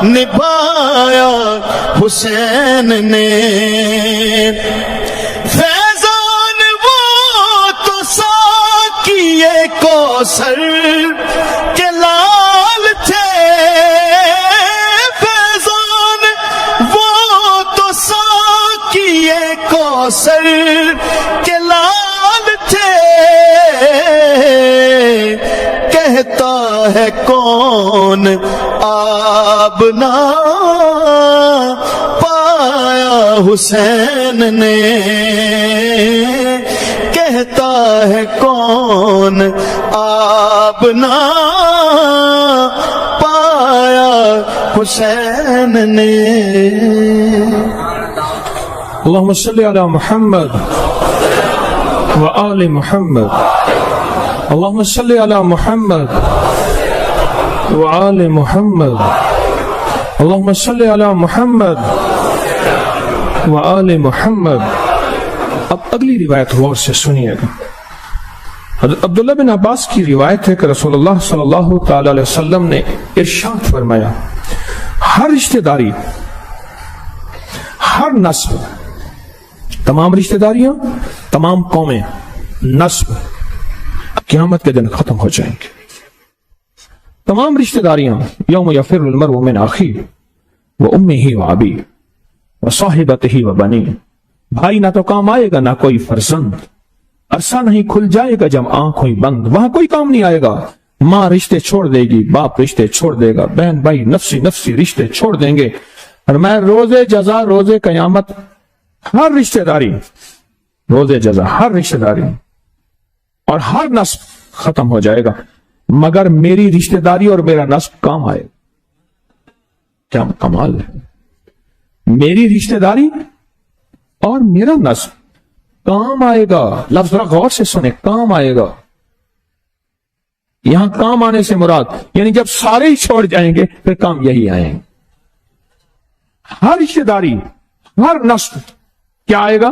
نبھایا حسین نے۔ فیضان وہ تو ساقیے کوثر کے لال تھے، فیضان وہ تو ساقیے کوثر کے لال تھے، کہتا ہے کون آب نہ پایا حسین نے، کہتا ہے کون آب نہ پایا حسین نے۔
اللهم صل على محمد وآل محمد، اللهم صل على محمد وآل محمد، اللهم صل على محمد وآل محمد۔ اب اگلی روایت غور سے سنیے گا۔ حضرت عبداللہ بن عباس کی روایت ہے کہ رسول اللہ صلی اللہ تعالی علیہ وسلم نے ارشاد فرمایا، ہر رشتہ داری، ہر نسل، تمام رشتہ داریاں، تمام قومیں، نسل قیامت کے دن ختم ہو جائیں گے۔ تمام رشتہ داریاں، یوم یفر المرء من اخیہ وامہ وابیہ وصاحبتہ وبنیہ، بھائی نہ تو کام آئے گا نہ کوئی فرزند، عرصہ نہیں کھل جائے گا جب آنکھ ہوئی بند، وہاں کوئی کام نہیں آئے گا۔ ماں رشتے چھوڑ دے گی، باپ رشتے چھوڑ دے گا، بہن بھائی نفسی نفسی رشتے چھوڑ دیں گے، اور میں روز جزا، روز قیامت، ہر رشتہ داری، روز جزا، ہر رشتہ داری اور ہر نسب ختم ہو جائے گا مگر میری رشتہ داری اور میرا نسب کام آئے گا۔ کیا کمال ہے! میری رشتہ داری اور میرا نسب کام آئے گا۔ لفظ ذرا غور سے سنیں، کام آئے گا۔ یہاں کام آنے سے مراد یعنی جب سارے ہی چھوڑ جائیں گے پھر کام یہی آئیں گے۔ ہر رشتہ داری، ہر نسل کیا آئے گا؟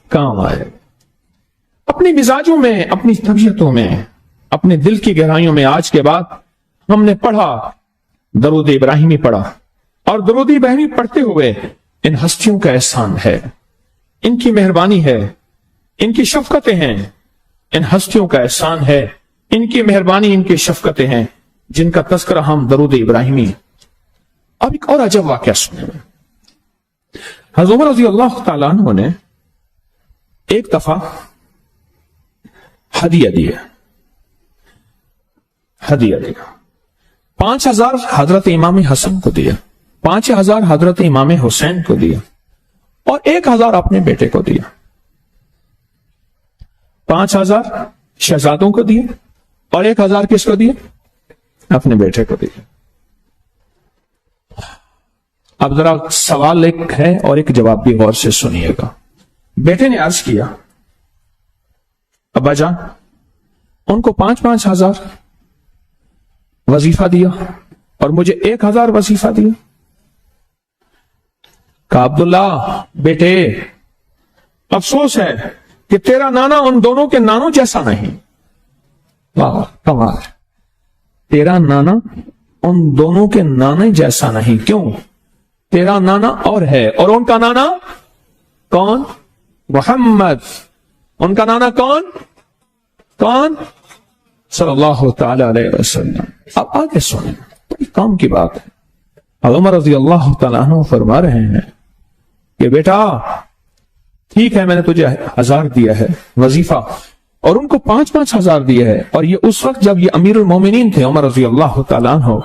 کام آئے گا۔ اپنی مزاجوں میں، اپنی طبیعتوں میں، اپنے دل کی گہرائیوں میں آج کے بعد ہم نے پڑھا، درود ابراہیمی پڑھا، اور درود ابراہیمی پڑھتے ہوئے ان ہستیوں کا احسان ہے، ان کی مہربانی ہے، ان کی شفقتیں ہیں، ان ہستیوں کا احسان ہے، ان کی مہربانی، ان کی شفقتیں ہیں جن کا تذکرہ ہم درود ابراہیمی۔ اب ایک اور عجب واقعہ سنیں۔ حضرت عمر رضی اللہ تعالیٰ عنہ نے ایک دفعہ ہدیہ دیا 5000 حضرت امام حسن کو دیا، 5000 حضرت امام حسین کو دیا، اور 1000 اپنے بیٹے کو دیا۔ 5000 شہزادوں کو دیا اور 1000 کس کو دیا؟ اپنے بیٹے کو دیا۔ اب ذرا سوال ایک ہے اور ایک جواب بھی غور سے سنیے گا۔ بیٹے نے عرض کیا، ابا جان ان کو 5,000 وظیفہ دیا اور مجھے 1000 وظیفہ دیا۔ کہا عبداللہ بیٹے، افسوس ہے کہ تیرا نانا ان دونوں کے نانوں جیسا نہیں۔ واہ کمال! تیرا نانا ان دونوں کے نانے جیسا نہیں۔ کیوں؟ تیرا نانا اور ہے، اور ان کا نانا کون؟ محمد۔ ان کا نانا کون صلی اللہ تعالی علیہ وسلم۔ اب آگے سنیں، بڑی کام کی بات ہے۔ عمر رضی اللہ تعالیٰ عنہ فرما رہے ہیں کہ بیٹا ٹھیک ہے، میں نے تجھے 1000 دیا ہے وظیفہ اور ان کو 5,000 دیا ہے، اور یہ اس وقت جب یہ امیر المومنین تھے عمر رضی اللہ تعالیٰ عنہ۔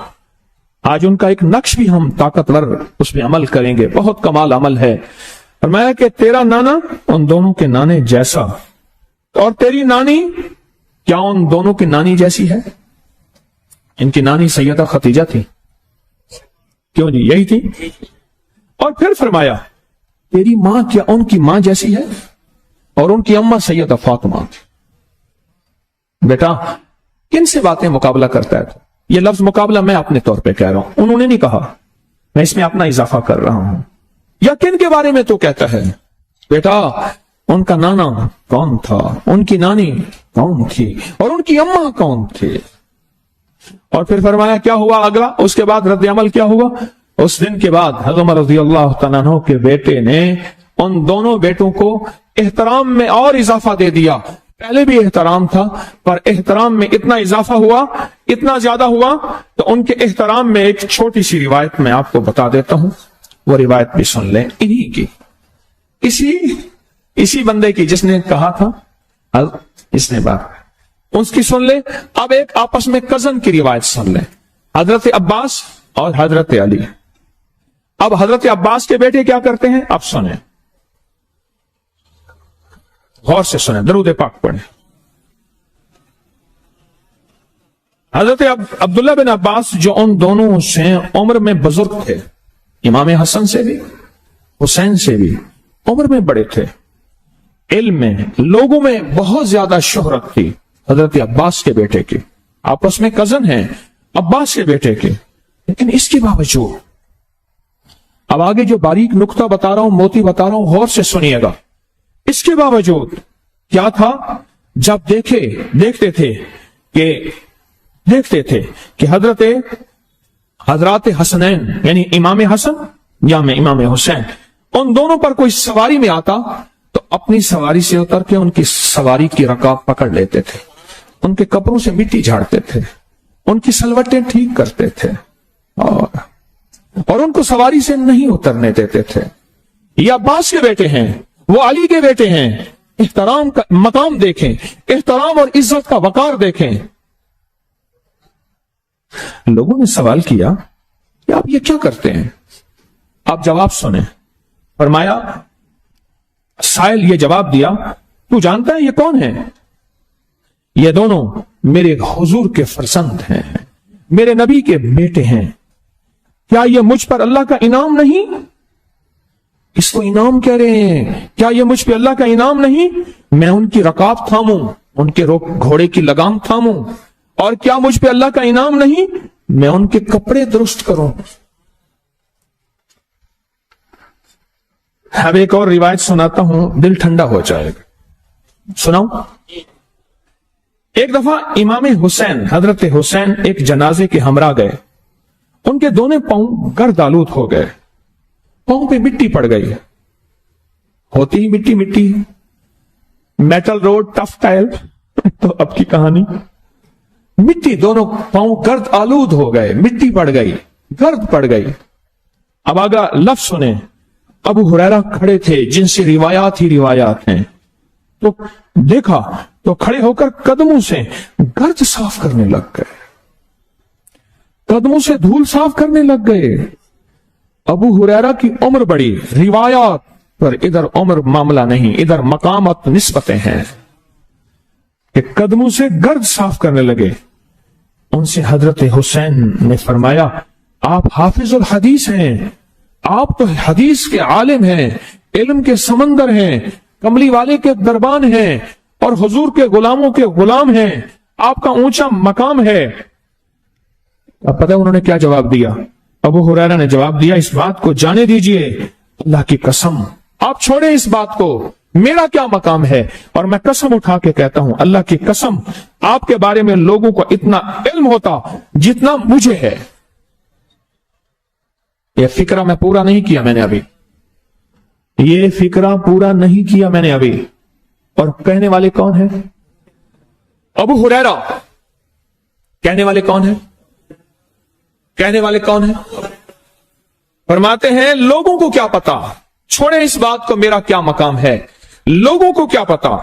آج ان کا ایک نقش بھی ہم طاقتور اس میں عمل کریں گے، بہت کمال عمل ہے۔ فرمایا کہ تیرا نانا ان دونوں کے نانے جیسا، اور تیری نانی کیا ان دونوں کی نانی جیسی ہے؟ ان کی نانی سیدہ خدیجہ تھی، کیوں جی یہی تھی؟ اور پھر فرمایا تیری ماں کیا ان کی ماں جیسی ہے؟ اور ان کی اماں سیدہ فاطمہ تھی۔ بیٹا کن سے باتیں مقابلہ کرتا ہے تو؟ یہ لفظ مقابلہ میں اپنے طور پہ کہہ رہا ہوں، انہوں نے نہیں کہا، میں اس میں اپنا اضافہ کر رہا ہوں۔ یا کن کے بارے میں تو کہتا ہے، بیٹا ان کا نانا کون تھا، ان کی نانی کون تھی، اور ان کی اماں کون تھی۔ اور پھر فرمایا کیا ہوا اگلا، اس کے بعد رد عمل کیا ہوا۔ اس دن کے بعد حضرت عمر رضی اللہ تعالیٰ عنہ کے بیٹے نے ان دونوں بیٹوں کو احترام میں اور اضافہ دے دیا۔ پہلے بھی احترام تھا، پر احترام میں اتنا اضافہ ہوا، اتنا زیادہ ہوا، تو ان کے احترام میں ایک چھوٹی سی روایت میں آپ کو بتا دیتا ہوں، وہ روایت بھی سن لیں، انہی کی، اسی بندے کی جس نے کہا تھا اس نے بات، اس کی سن لیں۔ اب ایک آپس میں کزن کی روایت سن لیں، حضرت عباس اور حضرت علی۔ اب حضرت عباس کے بیٹے کیا کرتے ہیں، اب سنیں، غور سے سنیں، درود پاک پڑھیں۔ حضرت عبداللہ بن عباس جو ان دونوں سے عمر میں بزرگ تھے، امام حسن سے بھی حسین سے بھی عمر میں بڑے تھے، علم میں لوگوں میں بہت زیادہ شہرت تھی حضرت عباس کے بیٹے کی، آپس میں کزن ہیں عباس کے بیٹے کے، لیکن اس کے باوجود اب آگے جو باریک نقطہ بتا رہا ہوں، موتی بتا رہا ہوں، غور سے سنیے گا۔ اس کے باوجود کیا تھا، جب دیکھتے تھے کہ حضرات حسنین یعنی امام حسن یا میں امام حسین ان دونوں پر کوئی سواری میں آتا تو اپنی سواری سے اتر کے ان کی سواری کی رکاب پکڑ لیتے تھے، ان کے کپڑوں سے مٹی جھاڑتے تھے، ان کی سلوٹیں ٹھیک کرتے تھے، اور ان کو سواری سے نہیں اترنے دیتے تھے۔ یہ عباس کے بیٹے ہیں، وہ علی کے بیٹے ہیں، احترام کا مقام دیکھیں، احترام اور عزت کا وقار دیکھیں۔ لوگوں نے سوال کیا کہ آپ یہ کیا کرتے ہیں، آپ جواب سنیں۔ فرمایا، سائل یہ جواب دیا، تو جانتا ہے یہ کون ہے؟ یہ دونوں میرے حضور کے فرزند ہیں، میرے نبی کے بیٹے ہیں، کیا یہ مجھ پر اللہ کا انعام نہیں؟ اس کو انعام کہہ رہے ہیں، کیا یہ مجھ پہ اللہ کا انعام نہیں؟ میں ان کی رکاب تھاموں، ان کے گھوڑے کی لگام تھاموں، اور کیا مجھ پہ اللہ کا انعام نہیں؟ میں ان کے کپڑے درست کروں۔ اب ایک اور روایت سناتا ہوں، دل ٹھنڈا ہو جائے گا، سناؤں۔ ایک دفعہ امام حسین، حضرت حسین ایک جنازے کے ہمراہ گئے، ان کے دونوں پاؤں گرد آلود ہو گئے، پاؤں پہ مٹی پڑ گئی، ہوتی ہی مٹی، میٹل روڈ، ٹف ٹائل، تو اب کی کہانی، مٹی، دونوں پاؤں گرد آلود ہو گئے، مٹی پڑ گئی، گرد پڑ گئی۔ اب آگا لفظ سنیں، ابو ہریرہ کھڑے تھے جن سے روایات ہی روایات ہیں، تو دیکھا تو کھڑے ہو کر قدموں سے گرد صاف کرنے لگ گئے، قدموں سے دھول صاف کرنے لگ گئے۔ ابو ہریرہ کی عمر بڑی، روایات پر ادھر عمر معاملہ نہیں، ادھر مقامات نسبتیں ہیں، کہ قدموں سے گرد صاف کرنے لگے۔ ان سے حضرت حسین نے فرمایا، آپ حافظ الحدیث ہیں، آپ تو حدیث کے عالم ہیں، علم کے سمندر ہیں، کملی والے کے دربان ہیں، اور حضور کے غلاموں کے غلام ہیں، آپ کا اونچا مقام ہے۔ اب پتہ انہوں نے کیا جواب دیا؟ ابو ہریرہ نے جواب دیا، اس بات کو جانے دیجئے، اللہ کی قسم آپ چھوڑیں اس بات کو، میرا کیا مقام ہے، اور میں قسم اٹھا کے کہتا ہوں، اللہ کی قسم آپ کے بارے میں لوگوں کو اتنا علم ہوتا جتنا مجھے ہے۔ یہ فکرہ میں پورا نہیں کیا میں نے ابھی، یہ فکرہ پورا نہیں کیا میں نے ابھی، اور کہنے والے کون ہیں؟ ابو ہریرہ۔ کہنے والے کون ہیں؟ کہنے والے کون ہیں؟ فرماتے ہیں لوگوں کو کیا پتا، چھوڑیں اس بات کو میرا کیا مقام ہے، لوگوں کو کیا پتا،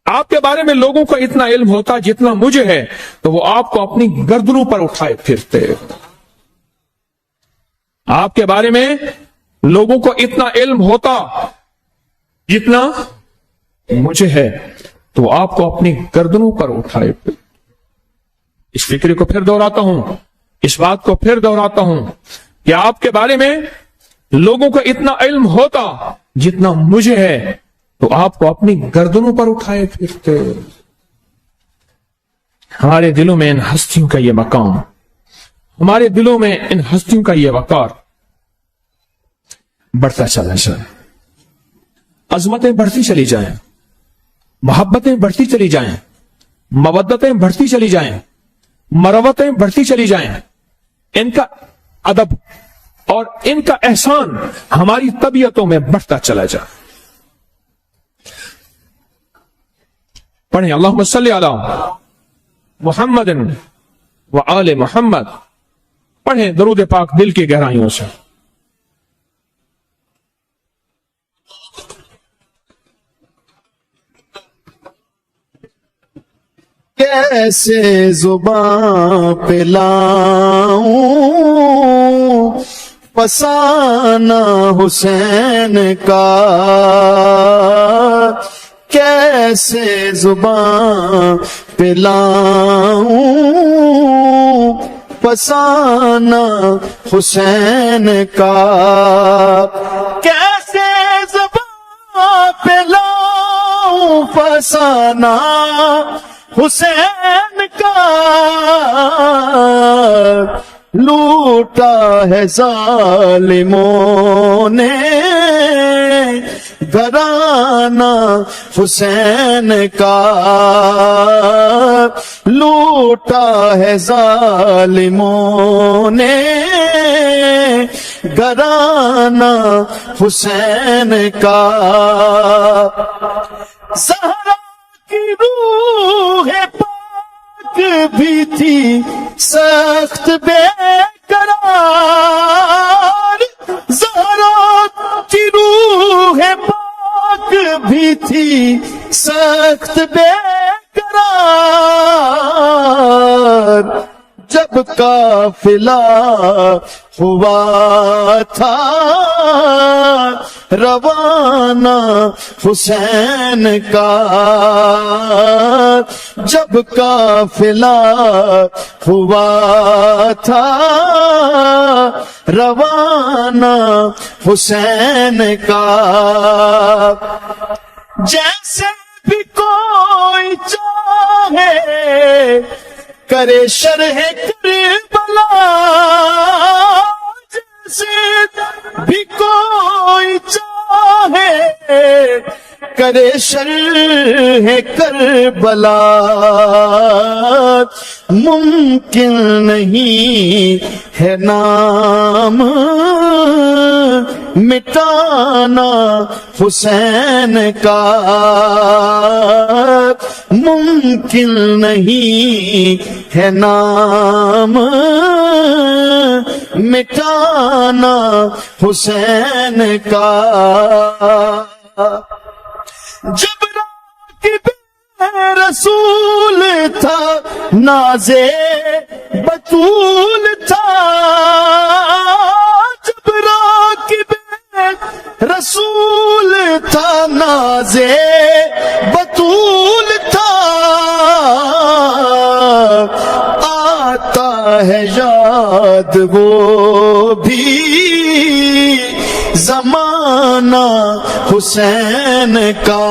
آپ کے بارے میں لوگوں کو اتنا علم ہوتا جتنا مجھے ہے تو وہ آپ کو اپنی گردنوں پر اٹھائے پھرتے۔ آپ کے بارے میں لوگوں کو اتنا علم ہوتا جتنا مجھے ہے تو وہ آپ کو اپنی گردنوں پر اٹھائے پھرتے۔ اس فکر کو پھر دہراتا ہوں، اس بات کو پھر دہراتا ہوں کہ آپ کے بارے میں لوگوں کو اتنا علم ہوتا جتنا مجھے ہے تو آپ کو اپنی گردنوں پر اٹھائے پھرتے۔ ہمارے دلوں میں ان ہستیوں کا یہ مقام، ہمارے دلوں میں ان ہستیوں کا یہ وقار بڑھتا چلا جائے، عظمتیں بڑھتی چلی جائیں، محبتیں بڑھتی چلی جائیں، مودتیں بڑھتی چلی جائیں، مروتیں بڑھتی چلی جائیں، ان کا ادب اور ان کا احسان ہماری طبیعتوں میں بڑھتا چلا جائے۔ پڑھیں اللہم صلی علی محمد و آل محمد، پڑھیں درود پاک دل کی گہرائیوں سے۔
کیسے زباں پہ لاؤں فسانہ حسین کا، کیسے زباں پہ لاؤں فسانہ حسین کا، کیسے زباں پہ لاؤں فسانہ حسین کا، لوٹا ہے ظالموں نے گھرانہ حسین کا، لوٹا ہے ظالموں نے گھرانہ حسین کا، زہرا کی روح پاک بھی تھی سخت بے قرار، زہرا کی روح پاک بھی تھی سخت بے قرار، جب قافلہ ہوا تھا روانہ حسین کا، جب قافلہ ہوا تھا روانہ حسین کا، جیسے بھی کوئی چاہے کرے شرح کربلا، جیسے بھی کوئی چاہے کرے شرح کربلا، ممکن نہیں ہے نام مٹانا حسین کا، ممکن نہیں ہے نام مٹانا حسین کا، جب راکب رسول تھا نازے بطول تھا، جب راکب رسول تھا نازے بطول تھا، آتا ہے یاد وہ بھی زمانہ حسین کا،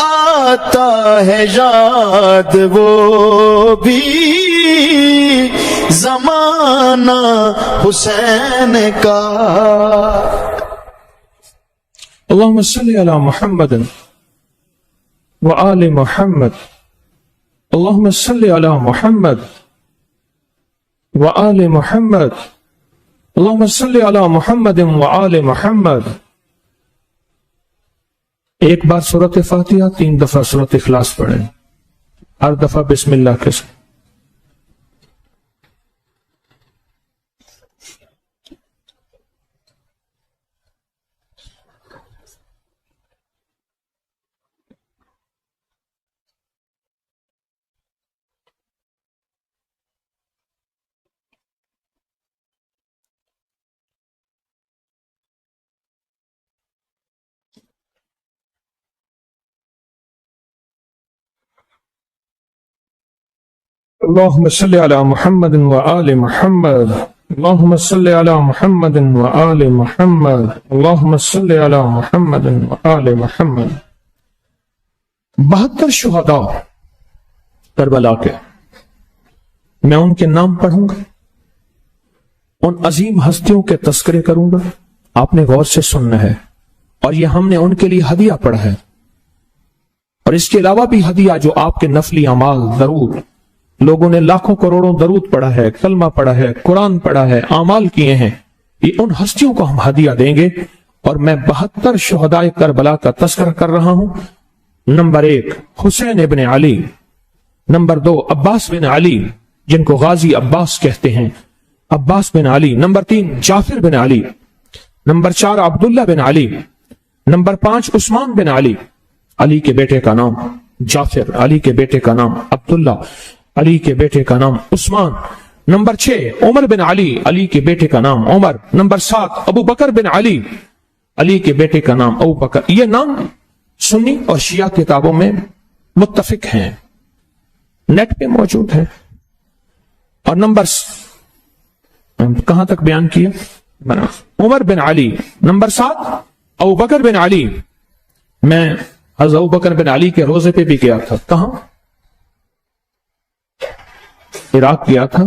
آتا ہے یاد وہ بھی زمانہ حسین کا۔
اللہم صلی علی محمد و آل محمد، اللہم صلی علی محمد و آل محمد، اللہم صلی علی محمد و آل محمد۔ ایک بار سورۃ فاتحہ، 3 دفعہ سورۃ اخلاص پڑھیں، ہر دفعہ بسم اللہ کے ساتھ۔ اللہم صلی علی محمد و آل محمد، اللہم صلی علی محمد و آل محمد، اللہم صلی علی محمد و آل محمد۔ 72 شہداء کربلا کے، میں ان کے نام پڑھوں گا، ان عظیم ہستیوں کے تذکرے کروں گا. آپ نے غور سے سننا ہے، اور یہ ہم نے ان کے لیے ہدیہ پڑھا ہے، اور اس کے علاوہ بھی ہدیہ جو آپ کے نفلی اعمال، درود، لوگوں نے لاکھوں کروڑوں درود پڑھا ہے، کلمہ پڑھا ہے، قرآن پڑھا ہے، اعمال کیے ہیں، یہ ان ہستیوں کو ہم ہدیہ دیں گے. اور میں 72 شہدائے کربلا کا تذکرہ کر رہا ہوں. نمبر 1 حسین ابن علی، نمبر 2 عباس بن علی جن کو غازی عباس کہتے ہیں، عباس بن علی. نمبر 3 جعفر بن علی. نمبر 4 عبداللہ بن علی. نمبر 5 عثمان بن علی، علی کے بیٹے کا نام جعفر، علی کے بیٹے کا نام عبداللہ، علی کے بیٹے کا نام عثمان. نمبر 6 عمر بن علی، علی کے بیٹے کا نام عمر. نمبر 7 ابو بکر بن علی، علی کے بیٹے کا نام ابو بکر. یہ نام سنی اور شیعہ کتابوں میں متفق ہیں، نیٹ پہ موجود ہیں. اور نمبر کہاں تک بیان کیا؟ عمر بن علی. نمبر 7 ابو بکر بن علی. میں حضرت ابو بکر بن علی کے روزے پہ بھی گیا تھا. کہاں؟ عراق گیا تھا،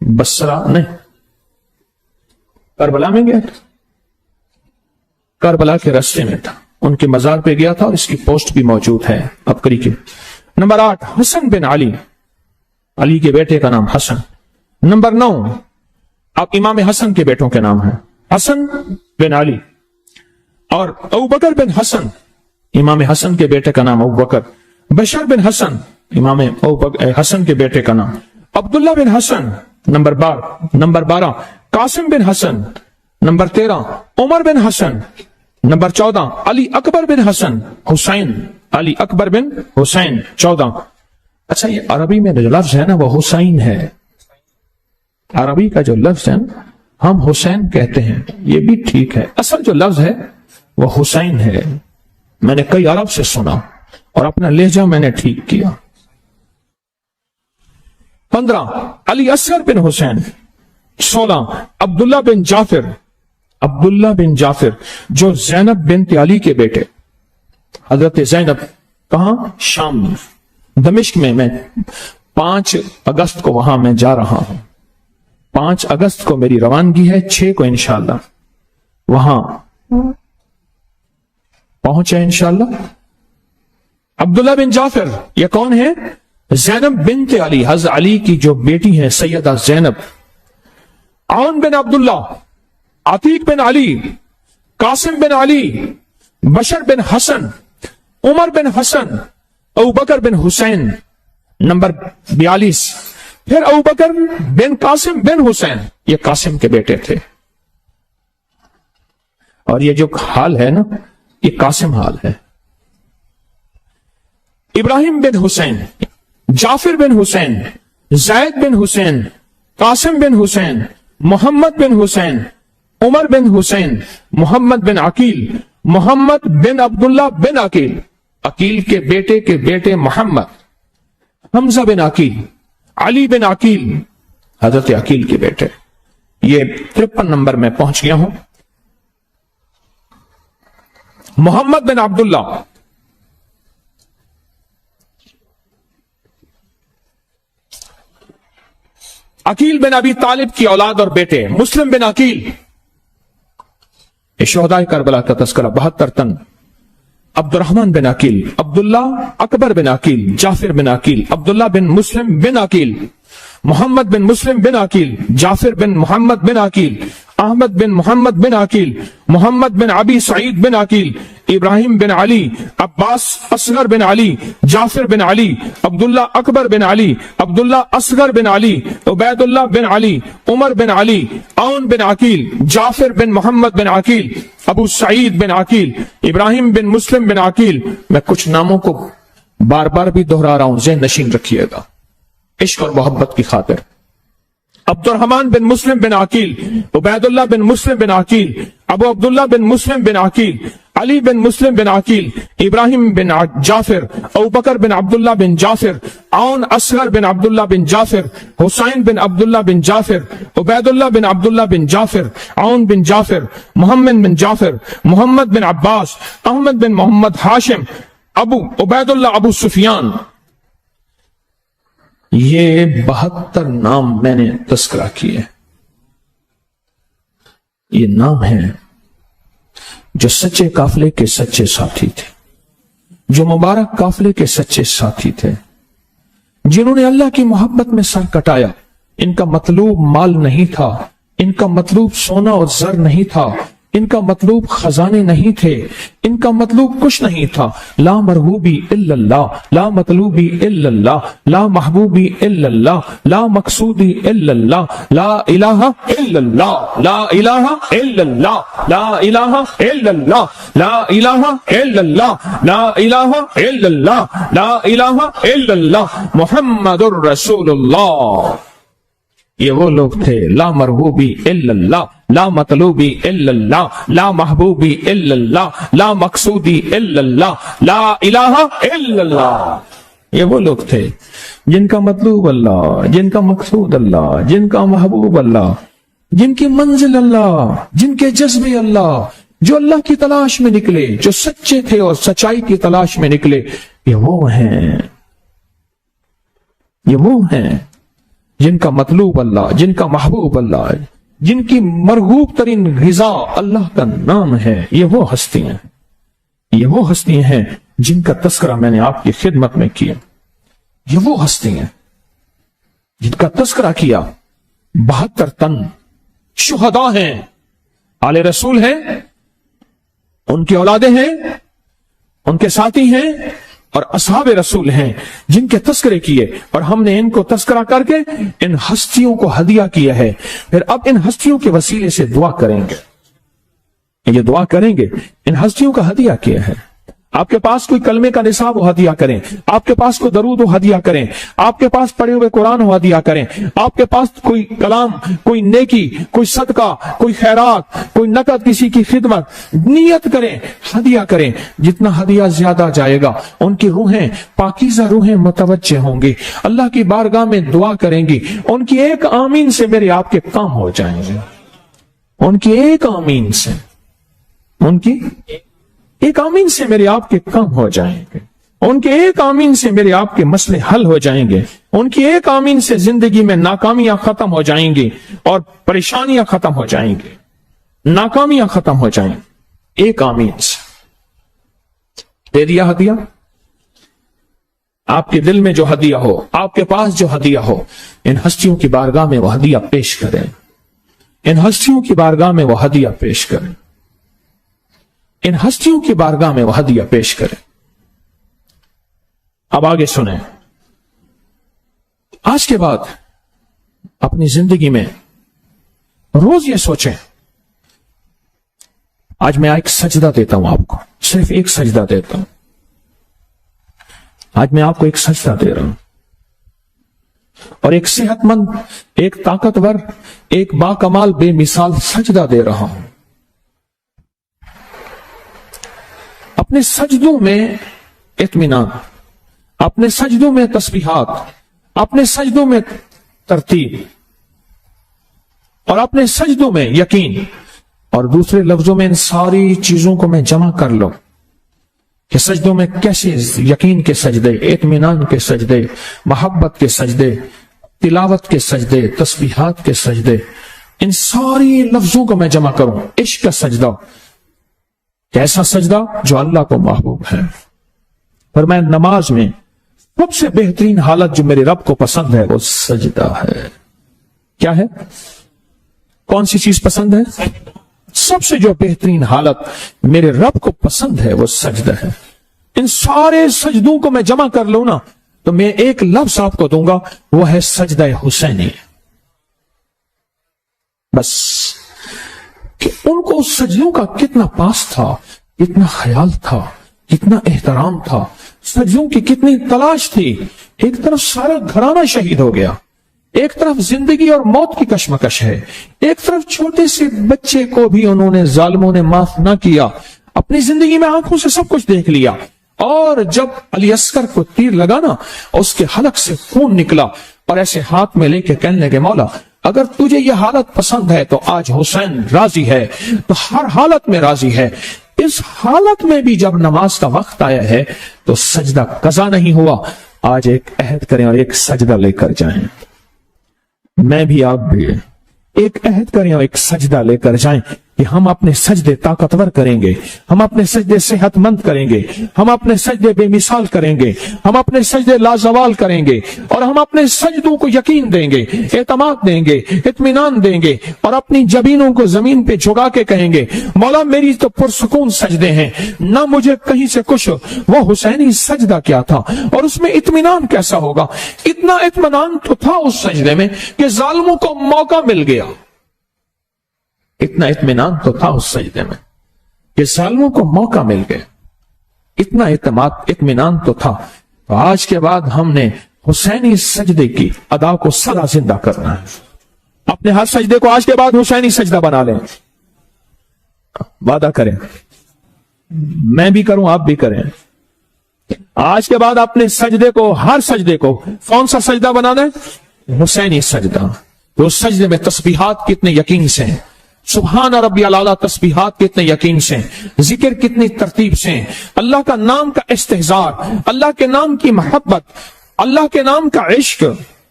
بصرہ نہیں، کربلا میں گیا تھا، کربلا کے راستے میں تھا، ان کے مزار پہ گیا تھا، اور اس کی پوسٹ بھی موجود ہے اب کری کے. نمبر 8 حسن بن علی، علی کے بیٹے کا نام حسن. نمبر 9 اب امام حسن کے بیٹوں کے نام ہیں، حسن بن علی. اور ابو بکر بن حسن، امام حسن کے بیٹے کا نام ابو بکر. بشر بن حسن، امام حسن کے بیٹے کا نام. عبداللہ بن حسن. نمبر 12 قاسم بن حسن. نمبر 13 عمر بن حسن. نمبر 14 علی اکبر بن حسن حسین، علی اکبر بن حسین 14. اچھا، یہ عربی میں جو لفظ ہے نا وہ حسین ہے، عربی کا جو لفظ ہے نا ہم حسین کہتے ہیں، یہ بھی ٹھیک ہے، اصل جو لفظ ہے وہ حسین ہے. میں نے کئی عرب سے سنا اور اپنا لہجہ میں نے ٹھیک کیا. 15 علی اصغر بن حسین. 16 عبداللہ بن جعفر، عبداللہ بن جعفر جو زینب بنت علی کے بیٹے، حضرت زینب. کہاں؟ شام میں، دمشق میں. میں 5 اگست کو وہاں میں جا رہا ہوں، 5 اگست کو میری روانگی ہے، 6 کو انشاءاللہ وہاں پہنچے انشاءاللہ. عبداللہ بن جعفر یہ کون ہے؟ زینب بنت علی، حضرت علی کی جو بیٹی ہیں سیدہ زینب. عون بن عبداللہ، عتیق بن علی، قاسم بن علی، بشر بن حسن، عمر بن حسن، ابو بکر بن حسین. نمبر 42 پھر ابو بکر بن قاسم بن حسین، یہ قاسم کے بیٹے تھے. اور یہ جو حال ہے نا یہ قاسم حال ہے. ابراہیم بن حسین، جعفر بن حسین، زید بن حسین، قاسم بن حسین، محمد بن حسین، عمر بن حسین، محمد بن عقیل، محمد بن عبداللہ بن عقیل، عقیل کے بیٹے محمد، حمزہ بن عقیل، علی بن عقیل، حضرت عقیل کے بیٹے. یہ 53 نمبر میں پہنچ گیا ہوں. محمد بن عبداللہ، عقیل بن ابی طالب کی اولاد اور بیٹے، مسلم بن عقیل. شہدائے کربلا کا تذکرہ 72 تن. عبد الرحمن بن عقیل، عبداللہ اکبر بن عقیل، جعفر بن عقیل، عبداللہ بن مسلم بن عقیل، محمد بن مسلم بن عقیل، جعفر بن محمد بن عقیل، احمد بن محمد بن عقیل، محمد بن ابی سعید بن عقیل، ابراہیم بن علی، عباس اصغر بن علی، جعفر بن علی، عبداللہ اکبر بن علی، عبداللہ اصغر بن علی، عبید اللہ بن علی، عمر بن علی، عون بن عقیل، جعفر بن محمد بن عقیل، ابو سعید بن عقیل، ابراہیم بن مسلم بن عقیل. میں کچھ ناموں کو بار بار بھی دہرا رہا ہوں، ذہن نشین رکھیے گا عشق اور محبت کی خاطر. عبد الرحمن بن مسلم بن عقیل، عبید اللہ بن مسلم بن عقیل، ابو عبداللہ بن مسلم بن عقیل، علی بن مسلم بن عقیل، ابراہیم بن جعفر، ابو بکر بن عبداللہ بن جعفر، عون اصغر بن عبداللہ بن جعفر، حسین بن عبداللہ بن جعفر، عبید اللہ بن عبداللہ بن جعفر، عون بن جعفر، محمد بن جعفر، محمد بن عباس، احمد بن محمد ہاشم، ابو عبیداللہ ابو سفیان، یہ 72 نام میں نے تذکرہ کیے. یہ نام ہیں جو سچے قافلے کے سچے ساتھی تھے، جو مبارک قافلے کے سچے ساتھی تھے، جنہوں نے اللہ کی محبت میں سر کٹایا. ان کا مطلوب مال نہیں تھا، ان کا مطلوب سونا اور زر نہیں تھا، ان کا مطلوب خزانے نہیں تھے، ان کا مطلوب کچھ نہیں تھا. لا مرغوبی الا اللہ، لا مطلوبی الا اللہ، لا محبوبی الا اللہ، لا مقصودی الا اللہ، لا الہ الا اللہ، لا الہ الا اللہ، لا الہ الا اللہ، لا الہ الا اللہ، لا الہ الا اللہ، لا الہ الا اللہ، محمد الرسول اللہ. یہ وہ لوگ تھے. لا مرغوبی الا اللہ، لا مطلوبی الا اللہ، لا محبوبی الا اللہ، لا مقصودی الا اللہ، لا الہ الا اللہ. یہ وہ لوگ تھے جن کا مطلوب اللہ، جن کا مقصود اللہ، جن کا محبوب اللہ، جن کی منزل اللہ، جن کے جذبے اللہ، جو اللہ کی تلاش میں نکلے، جو سچے تھے اور سچائی کی تلاش میں نکلے. یہ وہ ہیں، یہ وہ ہیں جن کا مطلوب اللہ، جن کا محبوب اللہ، جن کی مرغوب ترین غذا اللہ کا نام ہے. یہ وہ ہستیاں ہیں، یہ وہ ہستیاں ہیں جن کا تذکرہ میں نے آپ کی خدمت میں کیا. یہ وہ ہستیاں ہیں جن کا تذکرہ کیا. 72 تن شہداء ہیں، آل رسول ہیں، ان کی اولادیں ہیں، ان کے ساتھی ہیں اور اصحاب رسول ہیں جن کے تذکرے کیے، اور ہم نے ان کو تذکرہ کر کے ان ہستیوں کو ہدیہ کیا ہے. پھر اب ان ہستیوں کے وسیلے سے دعا کریں گے. یہ دعا کریں گے، ان ہستیوں کا ہدیہ کیا ہے. آپ کے پاس کوئی کلمے کا نصاب ہو ہدیہ کریں، آپ کے پاس کوئی درود ہو ہدیہ کریں، آپ کے پاس پڑھے ہوئے قرآن ہو ہدیہ کریں، آپ کے پاس کوئی کلام، کوئی نیکی، کوئی صدقہ، کوئی خیرات، کوئی نقد کسی کی خدمت، نیت کریں، ہدیہ کریں. جتنا ہدیہ زیادہ جائے گا ان کی روحیں، پاکیزہ روحیں متوجہ ہوں گی، اللہ کی بارگاہ میں دعا کریں گی. ان کی ایک آمین سے میرے آپ کے کام ہو جائیں گے. ان کی ایک آمین سے، ان کی ایک آمین سے میرے آپ کے کام ہو جائیں گے. ان کے ایک آمین سے میرے آپ کے مسئلے حل ہو جائیں گے. ان کی ایک آمین سے زندگی میں ناکامیاں ختم ہو جائیں گی اور پریشانیاں ختم ہو جائیں گی، ناکامیاں ختم ہو جائیں گی. ایک آمین سے دے دیا ہدیہ. آپ کے دل میں جو ہدیہ ہو، آپ کے پاس جو ہدیہ ہو، ان ہستیوں کی بارگاہ میں وہ ہدیہ پیش کریں. ان ہستیوں کی بارگاہ میں وہ ہدیہ پیش کریں. ان ہستیوں کی بارگاہ میں وہ ہدیہ پیش کریں. اب آگے سنیں. آج کے بعد اپنی زندگی میں روز یہ سوچیں، آج میں ایک سجدہ دیتا ہوں آپ کو، صرف ایک سجدہ دیتا ہوں. آج میں آپ کو ایک سجدہ دے رہا ہوں، اور ایک صحت مند، ایک طاقتور، ایک باکمال، بے مثال سجدہ دے رہا ہوں. اپنے سجدوں میں اطمینان، اپنے سجدوں میں تسبیحات، اپنے سجدوں میں ترتیب، اور اپنے سجدوں میں یقین، اور دوسرے لفظوں میں ان ساری چیزوں کو میں جمع کر لوں کہ سجدوں میں کیسے یقین کے سجدے، اطمینان کے سجدے، محبت کے سجدے، تلاوت کے سجدے، تسبیحات کے سجدے، ان ساری لفظوں کو میں جمع کروں. عشق کا سجدہ، کیسا سجدہ جو اللہ کو محبوب ہے. پر میں نماز میں سب سے بہترین حالت جو میرے رب کو پسند ہے وہ سجدہ ہے. کیا ہے؟ کون سی چیز پسند ہے؟ سب سے جو بہترین حالت میرے رب کو پسند ہے وہ سجدہ ہے. ان سارے سجدوں کو میں جمع کر لوں نا تو میں ایک لفظ آپ کو دوں گا، وہ ہے سجدہ حسینی. بس کہ ان کو اس سجدوں کا کتنا پاس تھا، کتنا خیال تھا، کتنا احترام تھا، سجدوں کی کتنی تلاش تھی. ایک طرف سارا گھرانہ شہید ہو گیا، ایک طرف زندگی اور موت کی کشمکش ہے، ایک طرف چھوٹے سے بچے کو بھی انہوں نے، ظالموں نے معاف نہ کیا. اپنی زندگی میں آنکھوں سے سب کچھ دیکھ لیا، اور جب علی اصغر کو تیر لگا نا، اس کے حلق سے خون نکلا، اور ایسے ہاتھ میں لے کے کہنے لگے، مولا اگر تجھے یہ حالت پسند ہے تو آج حسین راضی ہے، تو ہر حالت میں راضی ہے. اس حالت میں بھی جب نماز کا وقت آیا ہے تو سجدہ قضا نہیں ہوا. آج ایک عہد کریں اور ایک سجدہ لے کر جائیں. میں بھی آپ بھی ایک عہد کریں اور ایک سجدہ لے کر جائیں کہ ہم اپنے سجدے طاقتور کریں گے, ہم اپنے سجدے صحت مند کریں گے, ہم اپنے سجدے بے مثال کریں گے, ہم اپنے سجدے لازوال کریں گے, اور ہم اپنے سجدوں کو یقین دیں گے, اعتماد دیں گے, اطمینان دیں گے, اور اپنی جبینوں کو زمین پہ جھکا کے کہیں گے مولا میری تو پرسکون سجدے ہیں, نہ مجھے کہیں سے کچھ. وہ حسینی سجدہ کیا تھا اور اس میں اطمینان کیسا ہوگا. اتنا اطمینان تو تھا اس سجدے میں کہ ظالموں کو موقع مل گیا. اتنا اطمینان تو تھا اس سجدے میں کہ ظالموں کو موقع مل گیا. اتنا اطمینان تو تھا. تو آج کے بعد ہم نے حسینی سجدے کی ادا کو سدا زندہ کرنا ہے. اپنے ہر سجدے کو آج کے بعد حسینی سجدہ بنا لیں. وعدہ کریں, میں بھی کروں آپ بھی کریں. آج کے بعد اپنے سجدے کو, ہر سجدے کو کون سا سجدہ بنانا ہے؟ حسینی سجدہ. تو اس سجدے میں تسبیحات کتنے یقین سے ہیں, سبحان ربی الاعلیٰ تسبیحات کتنے یقین سے, ذکر کتنی ترتیب سے, اللہ کا نام کا استحضار, اللہ کے نام کی محبت, اللہ کے نام کا عشق.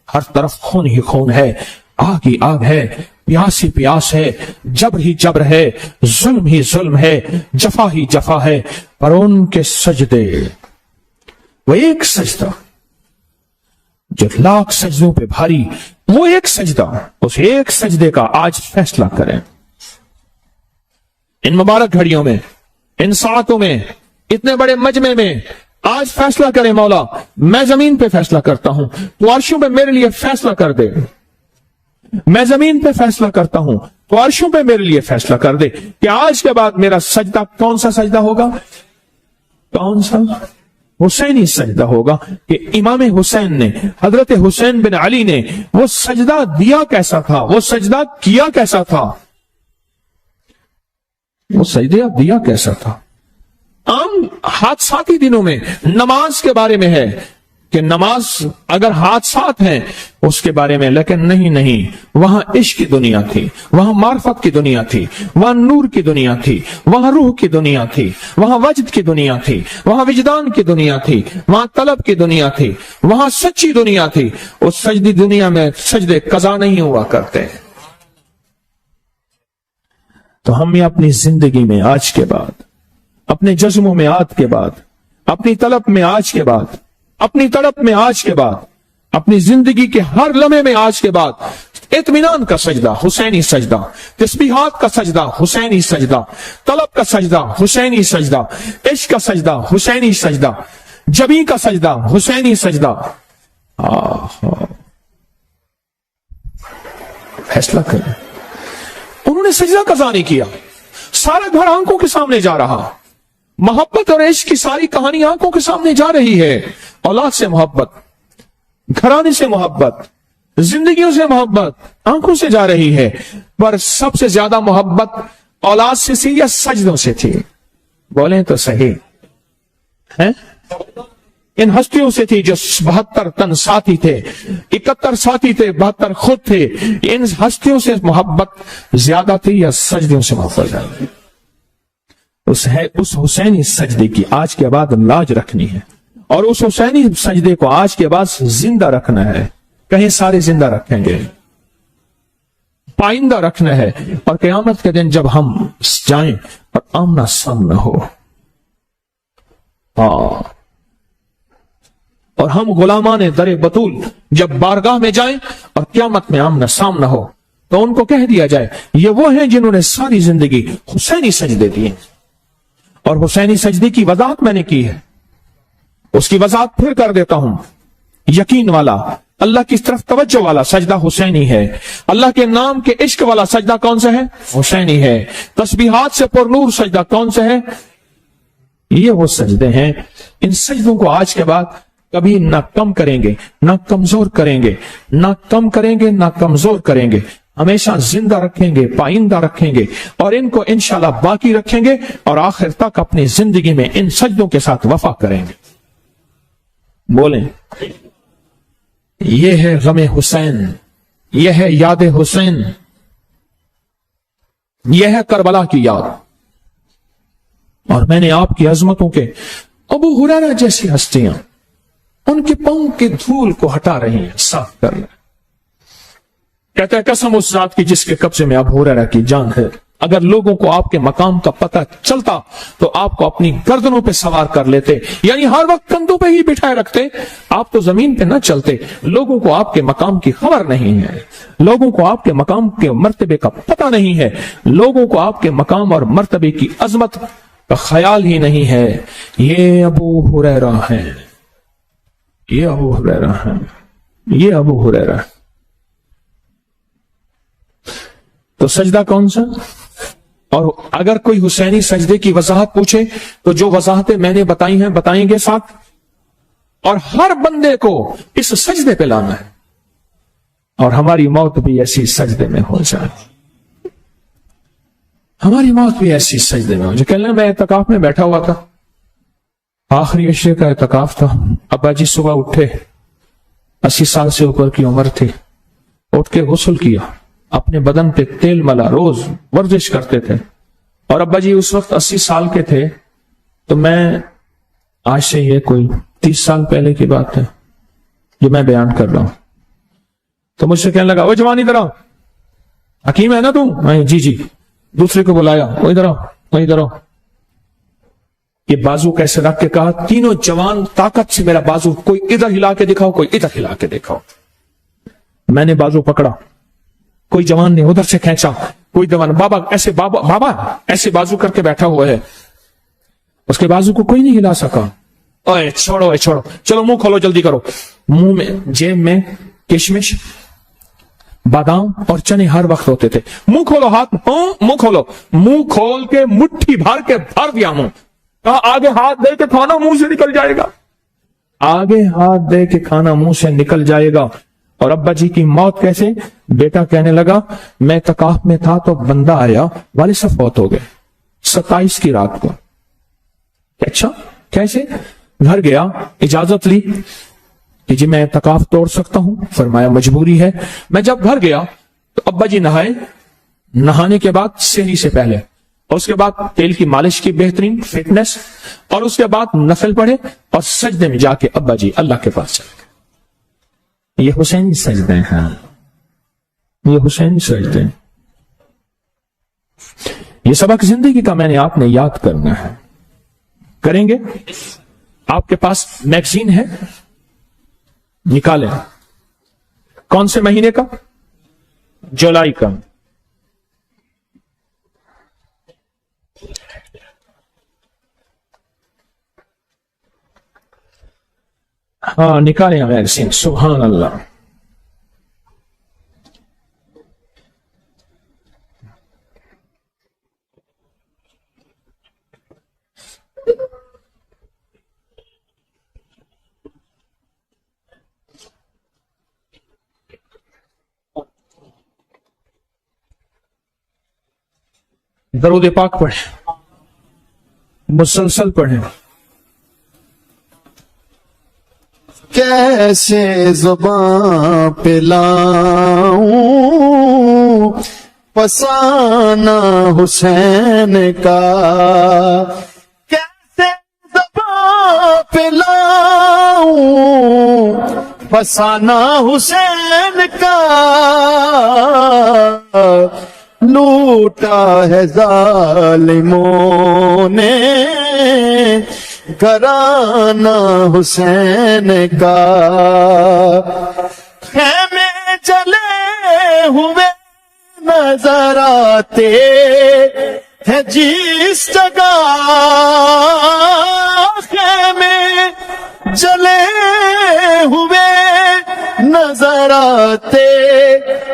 ہر طرف خون ہی خون ہے, آگ ہی آگ ہے, پیاس ہی پیاس ہے, جبر ہی جبر ہے, ظلم ہی ظلم ہے, جفا ہی جفا ہے. پر ان کے سجدے, وہ ایک سجدہ جو لاکھ سجدوں پہ بھاری, وہ ایک سجدہ, اس ایک سجدے کا آج فیصلہ کریں. ان مبارک گھڑیوں میں, ان ساعتوں میں, اتنے بڑے مجمع میں آج فیصلہ کریں مولا میں زمین پہ فیصلہ کرتا ہوں, تو عرشوں پہ میرے لیے فیصلہ کر دے. میں زمین پہ فیصلہ کرتا ہوں تو عرشوں پہ میرے لیے فیصلہ کر دے کہ آج کے بعد میرا سجدہ کون سا سجدہ ہوگا؟ کون سا؟ حسینی سجدہ ہوگا. کہ امام حسین نے, حضرت حسین بن علی نے وہ سجدہ دیا کیسا تھا, وہ سجدہ کیا کیسا تھا, وہ سجدہ دیا کیسا تھا. عام حادثاتی دنوں میں نماز کے بارے میں ہے کہ نماز اگر حادثات ہیں اس کے بارے میں, لیکن نہیں, وہاں عشق کی دنیا تھی, وہاں معرفت کی دنیا تھی, وہاں نور کی دنیا تھی, وہاں روح کی دنیا تھی, وہاں وجد کی دنیا تھی, وہاں وجدان کی دنیا تھی, وہاں طلب کی دنیا تھی, وہاں سچی دنیا تھی. اس سجدی دنیا میں سجدے قضا نہیں ہوا کرتے. تو ہم اپنی زندگی میں آج کے بعد, اپنے جذبوں میں آج کے بعد, اپنی طلب میں آج کے بعد, اپنی تڑپ میں آج کے بعد, اپنی زندگی کے ہر لمحے میں آج کے بعد اطمینان کا سجدہ حسینی سجدہ, تسبیحات کا سجدہ حسینی سجدہ, طلب کا سجدہ حسینی سجدہ, عشق کا سجدہ حسینی سجدہ, جبی کا سجدہ حسینی سجدہ. فیصلہ کریں. انہوں نے سجدہ قضا نہیں کیا, سارا گھر آنکھوں کے سامنے جا رہا, محبت اور عشق کی ساری کہانی آنکھوں کے سامنے جا رہی ہے. اولاد سے محبت, گھرانے سے محبت, زندگیوں سے محبت آنکھوں سے جا رہی ہے, پر سب سے زیادہ محبت اولاد سے تھی یا سجدوں سے تھی؟ بولیں تو صحیح ہے. ان ہستیوں سے تھی جو 72 تن ساتھی تھے, 71 ساتھی تھے, 72 خود تھے. ان ہستیوں سے محبت زیادہ تھی یا سجدوں سے محبت زیادہ تھی؟ اس حسینی سجدے کی آج کے بعد لاج رکھنی ہے, اور اس حسینی سجدے کو آج کے بعد زندہ رکھنا ہے. کہیں سارے زندہ رکھیں گے, پائندہ رکھنا ہے. اور قیامت کے دن جب ہم جائیں اور آمنا سامنا ہو, اور ہم غلامان در بطول جب بارگاہ میں جائیں اور قیامت میں آمنا سامنا ہو, تو ان کو کہہ دیا جائے یہ وہ ہیں جنہوں نے ساری زندگی حسینی سجدے دیے. اور حسینی سجدے کی وضاحت میں نے کی ہے, اس کی وضاحت پھر کر دیتا ہوں. یقین والا, اللہ کی طرف توجہ والا سجدہ حسینی ہے. اللہ کے نام کے عشق والا سجدہ کون سا ہے؟ حسینی ہے. تسبیحات سے پر نور سجدہ کون سا ہے؟ یہ وہ سجدے ہیں. ان سجدوں کو آج کے بعد کبھی نہ کم کریں گے, نہ کمزور کریں گے, نہ کم کریں گے, نہ کمزور کریں گے. ہمیشہ زندہ رکھیں گے, پائندہ رکھیں گے, اور ان کو انشاءاللہ باقی رکھیں گے, اور آخر تک اپنی زندگی میں ان سجدوں کے ساتھ وفا کریں گے. بولیں, یہ ہے غم حسین, یہ ہے یاد حسین, یہ ہے کربلا کی یاد. اور میں نے آپ کی عظمتوں کے ابو ہریرہ جیسی ہستیاں ان کے پاؤں کے دھول کو ہٹا رہی ہیں، صاف کر رہی ہیں۔ کہتا ہے قسم اس ذات کی جس کے قبضے میں ابو ہریرہ کی جان ہے، اگر لوگوں کو آپ کے مقام کا پتہ چلتا تو آپ کو اپنی گردنوں پہ سوار کر لیتے، یعنی ہر وقت کندھوں پہ ہی بٹھائے رکھتے، آپ تو زمین پہ نہ چلتے۔ لوگوں کو آپ کے مقام کی خبر نہیں ہے، لوگوں کو آپ کے مقام کے مرتبے کا پتہ نہیں ہے، لوگوں کو آپ کے مقام اور مرتبے کی عظمت کا خیال ہی نہیں ہے۔ یہ ابو ہریرہ ہے، یہ ابو ہریرہ ہے، یہ ابو ہریرہ ہے۔ تو سجدہ کون سا؟ اور اگر کوئی حسینی سجدے کی وضاحت پوچھے تو جو وضاحتیں میں نے بتائی ہیں بتائیں گے ساتھ، اور ہر بندے کو اس سجدے پہ لانا ہے، اور ہماری موت بھی ایسی سجدے میں ہو جائے، ہماری موت بھی ایسی سجدے میں ہو جائے۔ کہنے میں اعتکاف میں بیٹھا ہوا تھا، آخری عشرے کا اعتکاف تھا، ابا جی صبح اٹھے، 80 سال سے اوپر کی عمر تھی، اٹھ کے غسل کیا، اپنے بدن پہ تیل ملا، روز ورزش کرتے تھے، اور ابا جی اس وقت 80 سال کے تھے، تو میں آج سے یہ کوئی 30 سال پہلے کی بات ہے جو میں بیان کر رہا ہوں، تو مجھ سے کہنے لگا وہ جوان ادھر آؤ، حکیم ہے نا تم؟ میں جی جی، دوسرے کو بلایا، وہ ادھر آؤ، وہ ادھر آؤ، یہ بازو کیسے رکھ کے کہا، تینوں جوان طاقت سے میرا بازو، کوئی ادھر ہلا کے دکھاؤ، کوئی ادھر ہلا کے دکھاؤ۔ میں نے بازو پکڑا، کوئی جوان نے ادھر سے کھینچا، کوئی جوان بابا ایسے بازو کر کے بیٹھا ہوا ہے، اس کے بازو کو کوئی نہیں ہلا سکا۔ اوے چھوڑو، اے چھوڑو، چلو منہ کھولو، جلدی کرو۔ منہ میں، جیب میں کشمش، بادام اور چنے ہر وقت ہوتے تھے۔ منہ کھولو، ہاتھ، منہ کھولو، منہ کھول کے مٹھی بھر دیا منہ، کہا آگے ہاتھ دے کے کھانا منہ سے نکل جائے گا، آگے ہاتھ دے کے کھانا منہ سے نکل جائے گا۔ اور ابا جی کی موت کیسے؟ بیٹا کہنے لگا میں اعتکاف میں تھا تو بندہ آیا، والد صاحب فوت ہو گئے 27 کی رات کو۔ اچھا کیسے؟ گھر گیا، اجازت لی کہ جی میں اعتکاف توڑ سکتا ہوں، فرمایا مجبوری ہے۔ میں جب گھر گیا تو ابا جی نہائے، نہانے کے بعد سحری سے پہلے، اور اس کے بعد تیل کی مالش کی بہترین فٹنس، اور اس کے بعد نفل پڑھے، اور سجدے میں جا کے ابا جی اللہ کے پاس چلے گئے۔ یہ حسینی سجدے ہیں، یہ حسینی سجدے ہیں۔ یہ سبق زندگی کا میں نے آپ نے یاد کرنا ہے، کریں گے؟ آپ کے پاس میگزین ہے، نکالیں۔ کون سے مہینے کا؟ جولائی کا۔ ہاں نکالیں میگزین، سبحان اللہ۔ درود پاک پڑھیں، مسلسل پڑھیں۔
کیسے زباں پہ لاؤں فسانہ حسین کا، کیسے زباں پہ لاؤں فسانہ حسین کا، لوٹا ہے ظالموں نے گھرانہ حسین کا، خیمے جلے ہوئے نظر آتے ہیں جس جگہ، خیمے جلے ہوئے نظر آتے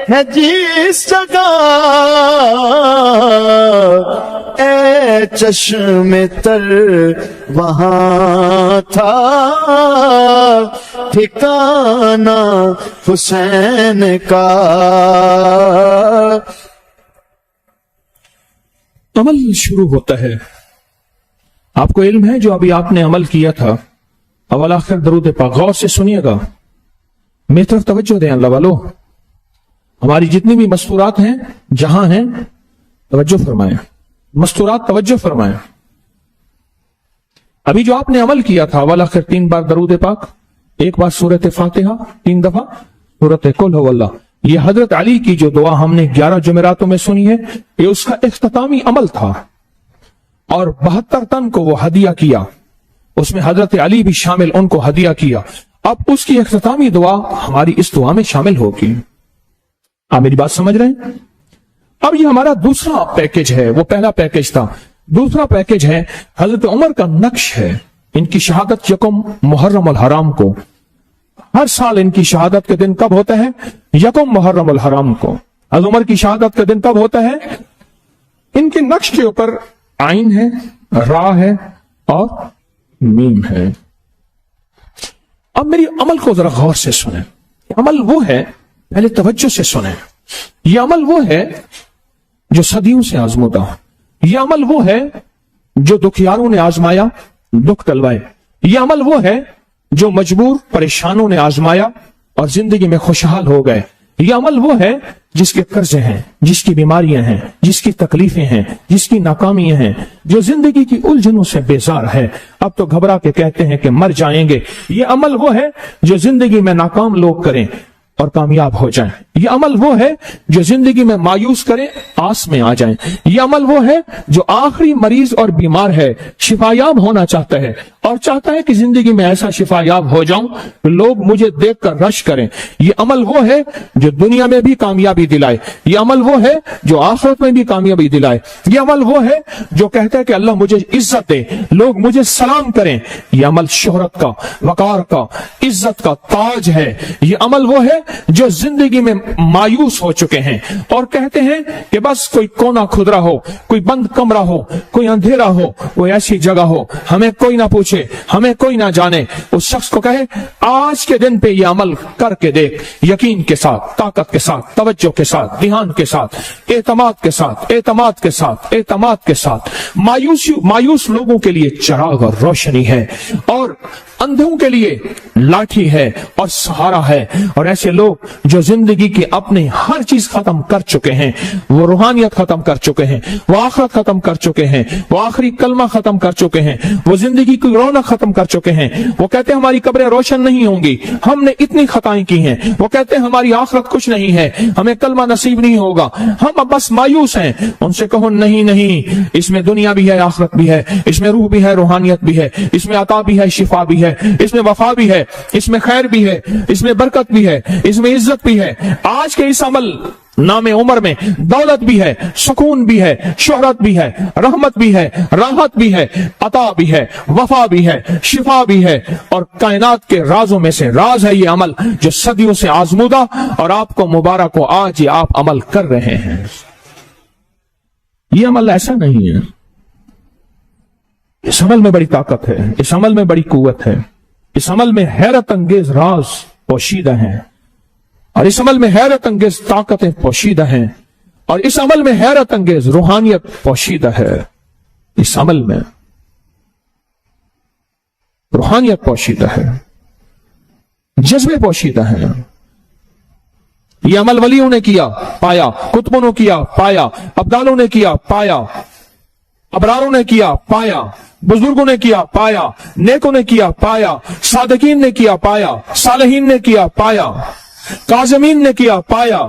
ہیں جس جگہ، اے چشم تر وہاں تھا ٹھکانہ حسین کا۔
عمل شروع ہوتا ہے، آپ کو علم ہے جو ابھی آپ نے عمل کیا تھا، اول آخر درود پاک، غور سے سنیے گا، میری طرف توجہ دیں اللہ والو، ہماری جتنی بھی مستورات ہیں جہاں ہیں توجہ فرمائیں، مستورات توجہ فرمائیں۔ ابھی جو آپ نے عمل کیا تھا، اول آخر 3 بار درود پاک، 1 بار سورت فاتحہ، 3 دفعہ سورت قل هو اللہ، یہ حضرت علی کی جو دعا ہم نے 11 جمعراتوں میں سنی ہے، یہ اس کا اختتامی عمل تھا، اور 72 تن کو وہ ہدیہ کیا، اس میں حضرت علی بھی شامل، ان کو ہدیہ کیا۔ اب اس کی اختتامی دعا ہماری اس دعا میں شامل ہوگی۔ آپ میری بات سمجھ رہے ہیں؟ اب یہ ہمارا دوسرا پیکج ہے، وہ پہلا پیکج تھا، دوسرا پیکج ہے حضرت عمر کا نقش ہے۔ ان کی شہادت 1 محرم الحرام کو، ہر سال ان کی شہادت کے دن کب ہوتا ہے؟ 1 محرم الحرام کو۔ حضرت عمر کی شہادت کا دن کب ہوتا ہے؟ ان کے نقش کے اوپر عین ہے، را ہے اور میم ہے۔ اب میری عمل کو ذرا غور سے سنیں۔ عمل وہ ہے، پہلے توجہ سے سنیں، یہ عمل وہ ہے جو صدیوں سے آزمودہ، یہ عمل وہ ہے جو دکھیاروں نے آزمایا، دکھ ٹلوائے، یہ عمل وہ ہے جو مجبور پریشانوں نے آزمایا اور زندگی میں خوشحال ہو گئے، یہ عمل وہ ہے جس کے قرضے ہیں، جس کی بیماریاں ہیں، جس کی تکلیفیں ہیں، جس کی ناکامیاں ہیں، جو زندگی کی الجھنوں سے بیزار ہے، اب تو گھبرا کے کہتے ہیں کہ مر جائیں گے، یہ عمل وہ ہے جو زندگی میں ناکام لوگ کریں اور کامیاب ہو جائیں، یہ عمل وہ ہے جو زندگی میں مایوس کریں، آس میں آ جائیں، یہ عمل وہ ہے جو آخری مریض اور بیمار ہے، شفایاب ہونا چاہتا ہے اور چاہتا ہے کہ زندگی میں ایسا شفایاب ہو جاؤں کہ لوگ مجھے دیکھ کر رش کریں، یہ عمل وہ ہے جو دنیا میں بھی کامیابی دلائے، یہ عمل وہ ہے جو آخرت میں بھی کامیابی دلائے، یہ عمل وہ ہے جو کہتا ہے کہ اللہ مجھے عزت دے، لوگ مجھے سلام کریں، یہ عمل شہرت کا، وقار کا، عزت کا تاج ہے، یہ عمل وہ ہے جو زندگی میں مایوس ہو چکے ہیں اور کہتے ہیں کہ بس کوئی کونا کھدرا ہو، کوئی بند کمرہ ہو، کوئی اندھیرا ہو، کوئی ایسی جگہ ہو ہمیں کوئی نہ پوچھے، ہمیں کوئی نہ جانے، اس شخص کو کہے آج کے دن پہ یہ عمل کر کے دیکھ، یقین کے ساتھ، طاقت کے ساتھ، توجہ کے ساتھ، دھیان کے ساتھ، اعتماد کے ساتھ، اعتماد کے ساتھ، اعتماد کے ساتھ۔ مایوس لوگوں کے لیے چراغ اور روشنی ہے، اور اندھوں کے لیے لاٹھی ہے اور سہارا ہے، اور ایسے لوگ جو زندگی کی اپنی ہر چیز ختم کر چکے ہیں، وہ روحانیت ختم کر چکے ہیں، وہ آخرت ختم کر چکے ہیں، وہ آخری کلمہ ختم کر چکے ہیں، وہ زندگی کی رونق ختم کر چکے ہیں، وہ کہتے ہیں ہماری قبریں روشن نہیں ہوں گی، ہم نے اتنی خطائیں کی ہیں، وہ کہتے ہیں ہماری آخرت کچھ نہیں ہے، ہمیں کلمہ نصیب نہیں ہوگا، ہم اب بس مایوس ہیں۔ ان سے کہو نہیں، اس میں دنیا بھی ہے، آخرت بھی ہے، اس میں روح بھی ہے، روحانیت بھی ہے، اس میں عطا بھی ہے، شفا بھی ہے، اس میں وفا بھی ہے، اس میں خیر بھی ہے، اس میں برکت بھی ہے، اس میں عزت بھی ہے۔ آج کے اس عمل نام عمر میں دولت بھی ہے، سکون بھی ہے، شہرت بھی ہے، رحمت بھی ہے، راحت بھی ہے، عطا بھی ہے، وفا بھی ہے، شفا بھی ہے، اور کائنات کے رازوں میں سے راز ہے یہ عمل جو صدیوں سے آزمودہ، اور آپ کو مبارک ہو آج یہ آپ عمل کر رہے ہیں۔ یہ عمل ایسا نہیں ہے، اس عمل میں بڑی طاقت ہے، اس عمل میں بڑی قوت ہے، اس عمل میں حیرت انگیز راز پوشیدہ ہیں، اور اس عمل میں حیرت انگیز طاقتیں پوشیدہ ہیں، اور اس عمل میں حیرت انگیز روحانیت پوشیدہ ہے، اس عمل میں روحانیت پوشیدہ ہے، جذبے پوشیدہ ہیں۔ یہ عمل ولیوں نے کیا، پایا، کتبوں نے کیا، پایا، ابدالوں نے کیا، پایا، ابراروں نے کیا، پایا، بزرگوں نے کیا، پایا، نیکوں نے کیا، پایا، صادقین نے کیا، پایا، صالحین نے کیا، پایا، کاظمین نے کیا، پایا۔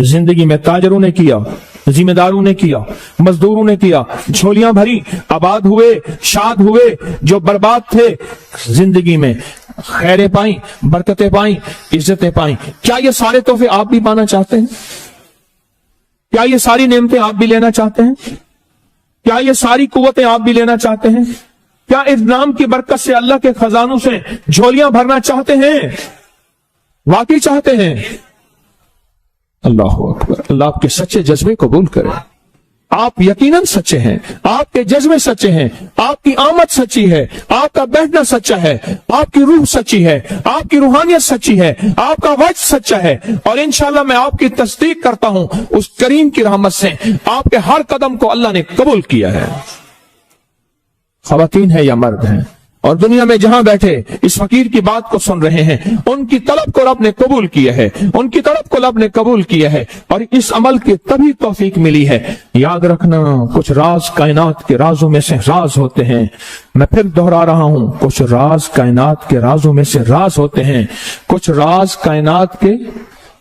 زندگی میں تاجروں نے کیا، ذمہ داروں نے کیا، مزدوروں نے کیا، جھولیاں بھری، آباد ہوئے، شاد ہوئے، جو برباد تھے زندگی میں خیریں پائیں، برکتیں پائیں، عزتیں پائیں۔ کیا یہ سارے تحفے آپ بھی پانا چاہتے ہیں؟ کیا یہ ساری نعمتیں آپ بھی لینا چاہتے ہیں؟ کیا یہ ساری قوتیں آپ بھی لینا چاہتے ہیں؟ کیا اس نام کی برکت سے اللہ کے خزانوں سے جھولیاں بھرنا چاہتے ہیں؟ واقعی چاہتے ہیں؟ اللہ اکبر، اللہ آپ کے سچے جذبے قبول کرے۔ آپ یقیناً سچے ہیں، آپ کے جذبے سچے ہیں، آپ کی آمد سچی ہے، آپ کا بیٹھنا سچا ہے، آپ کی روح سچی ہے، آپ کی روحانیت سچی ہے، آپ کا وجد سچا ہے، اور انشاءاللہ میں آپ کی تصدیق کرتا ہوں اس کریم کی رحمت سے آپ کے ہر قدم کو اللہ نے قبول کیا ہے۔ خواتین ہیں یا مرد ہیں، اور دنیا میں جہاں بیٹھے اس فقیر کی بات کو سن رہے ہیں، ان کی طلب کو رب نے قبول کیا ہے، ان کی طلب کو رب نے قبول کیا ہے، اور اس عمل کی تبھی توفیق ملی ہے۔ یاد رکھنا، کچھ راز کائنات کے رازوں میں سے راز ہوتے ہیں، میں پھر دہرا رہا ہوں، کچھ راز کائنات کے رازوں میں سے راز ہوتے ہیں، کچھ راز کائنات کے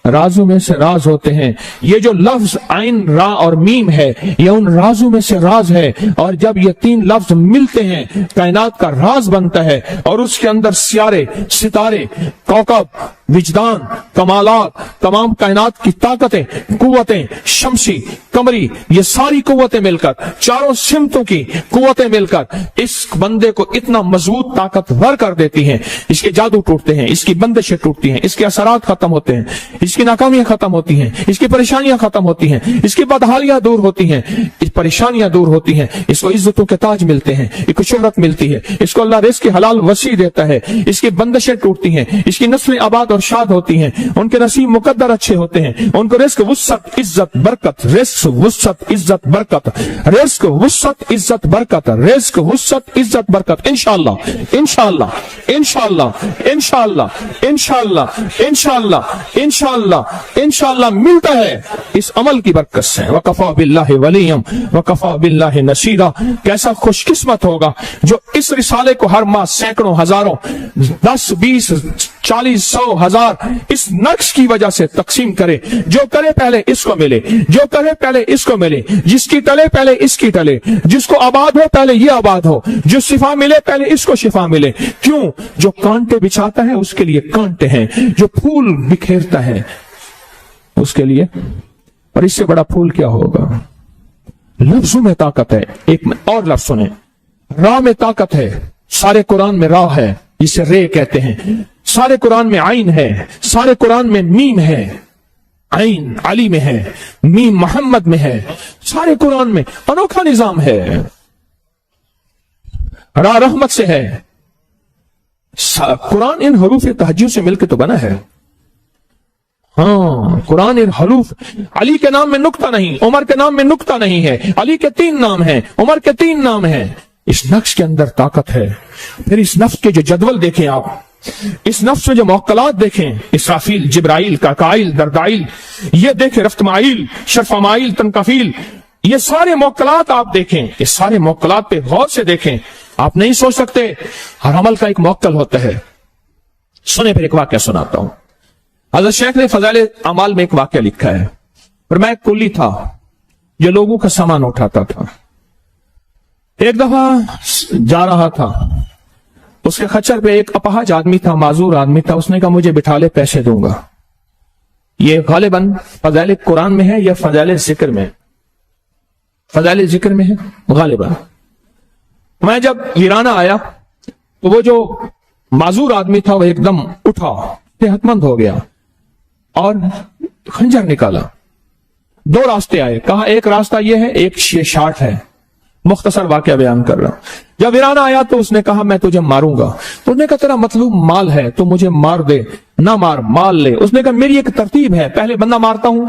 رازوں میں سے راز ہوتے ہیں۔ یہ جو لفظ عین، را اور میم ہے، یہ ان رازوں میں سے راز ہے، اور جب یہ تین لفظ ملتے ہیں کائنات کا راز بنتا ہے، اور اس کے اندر سیارے، ستارے، کوکب، وجدان، کمالات، تمام کائنات کی طاقتیں، قوتیں، شمسی، قمری، یہ ساری قوتیں مل کر، چاروں سمتوں کی قوتیں مل کر اس بندے کو اتنا مضبوط طاقتور کر دیتی ہیں، اس کے جادو ٹوٹتے ہیں، اس کی بندشیں ٹوٹتی ہیں، اس کے اثرات ختم ہوتے ہیں، اس کی ناکامیاں ختم ہوتی ہیں، اس کی پریشانیاں ختم ہوتی ہیں، اس کی بدحالیاں دور ہوتی ہیں، اس پریشانیاں دور ہوتی ہیں، اس کو عزتوں کے تاج ملتے ہیں، اس کو شہرت ملتی ہے، اس کو اللہ رزق کی حلال وسیع دیتا ہے، اس کی بندشیں ٹوٹتی ہیں، اس کی نسلیں آباد اور شاد ہوتی ہیں، ان کے نصیب مقدر اچھے ہوتے ہیں، ان کو رزق، وسعت، عزت، برکت، رزق، وسعت، عزت، برکت، رزق، وسعت، عزت، برکت، رزق، وسعت، عزت، برکت، انشاءاللہ انشاءاللہ انشاءاللہ انشاءاللہ انشاءاللہ انشاءاللہ انشاءاللہ انشاءاللہ ملتا ہے اس عمل کی برکت سے۔ وَكَفَى بِاللَّهِ وَلِيًّا وَكَفَى بِاللَّهِ نَصِيرًا، کیسا خوش قسمت ہوگا جو اس رسالے کو ہر ماہ سینکڑوں، ہزاروں، 10، 20، 40، 100، 1000 اس نقش کی وجہ سے تقسیم کرے، جو کرے پہلے اس کو ملے، جو کرے پہلے اس کو ملے، جس کی ٹلے پہلے اس کی ٹلے، جس کو آباد ہو پہلے یہ آباد ہو، جو شفا ملے پہلے اس کو شفا ملے۔ کیوں؟ جو کانٹے بچھاتا ہے اس کے لیے کانٹے ہیں، جو پھول بکھیرتا ہے اس کے لیے، اور اس سے بڑا پھول کیا ہوگا؟ لفظوں میں طاقت ہے۔ ایک اور لفظ سنیں، را میں طاقت ہے، سارے قرآن میں را ہے جسے رے کہتے ہیں، سارے قرآن میں عین ہے، سارے قرآن میں میم ہے، عین علی میں ہے، میم محمد میں ہے، سارے قرآن میں انوکھا نظام ہے۔ را رحمت سے ہے، قرآن ان حروف تہجد سے مل کے تو بنا ہے۔ ہاں، قرآن ان حروف، علی کے نام میں نقطہ نہیں، عمر کے نام میں نقطہ نہیں ہے، علی کے 3 نام ہیں، عمر کے 3 نام ہیں۔ اس نقش کے اندر طاقت ہے۔ پھر اس نفس کے جو جدول دیکھیں آپ، اس نفس میں جو موکلات دیکھیں، اسرافیل، جبرائیل، کاکائل، دردائل، یہ دیکھیں، رفتمائیل، شرفمائیل، تنکفیل، یہ سارے موکلات آپ دیکھیں، یہ سارے موکلات پہ غور سے دیکھیں۔ آپ نہیں سوچ سکتے، ہر عمل کا ایک موکل ہوتا ہے۔ سنیں، پھر ایک واقعہ سناتا ہوں۔ حضرت شیخ نے فضائل اعمال میں ایک واقعہ لکھا ہے۔ پر میں ایک کلی تھا جو لوگوں کا سامان اٹھاتا تھا۔ ایک دفعہ جا رہا تھا، اس کے خچر پہ ایک اپاہج آدمی تھا، معذور آدمی تھا، اس نے کہا مجھے بٹھا لے، پیسے دوں گا۔ یہ غالباً فضائل قرآن میں ہے یا فضائل ذکر میں؟ فضائل ذکر میں ہے غالباً۔ میں جب ویرانہ آیا تو وہ جو معذور آدمی تھا وہ ایک دم اٹھا، صحت مند ہو گیا اور خنجر نکالا۔ 2 راستے آئے، کہا ایک راستہ یہ ہے، ایک یہ شارٹ ہے۔ مختصر واقعہ بیان کر رہا ہوں۔ جب ویرانہ آیا تو اس نے کہا میں تجھے ماروں گا۔ تو اس نے کہا تیرا مطلوب مال ہے تو مجھے مار دے، نہ مار، مال لے۔ اس نے کہا میری ایک ترتیب ہے، پہلے بندہ مارتا ہوں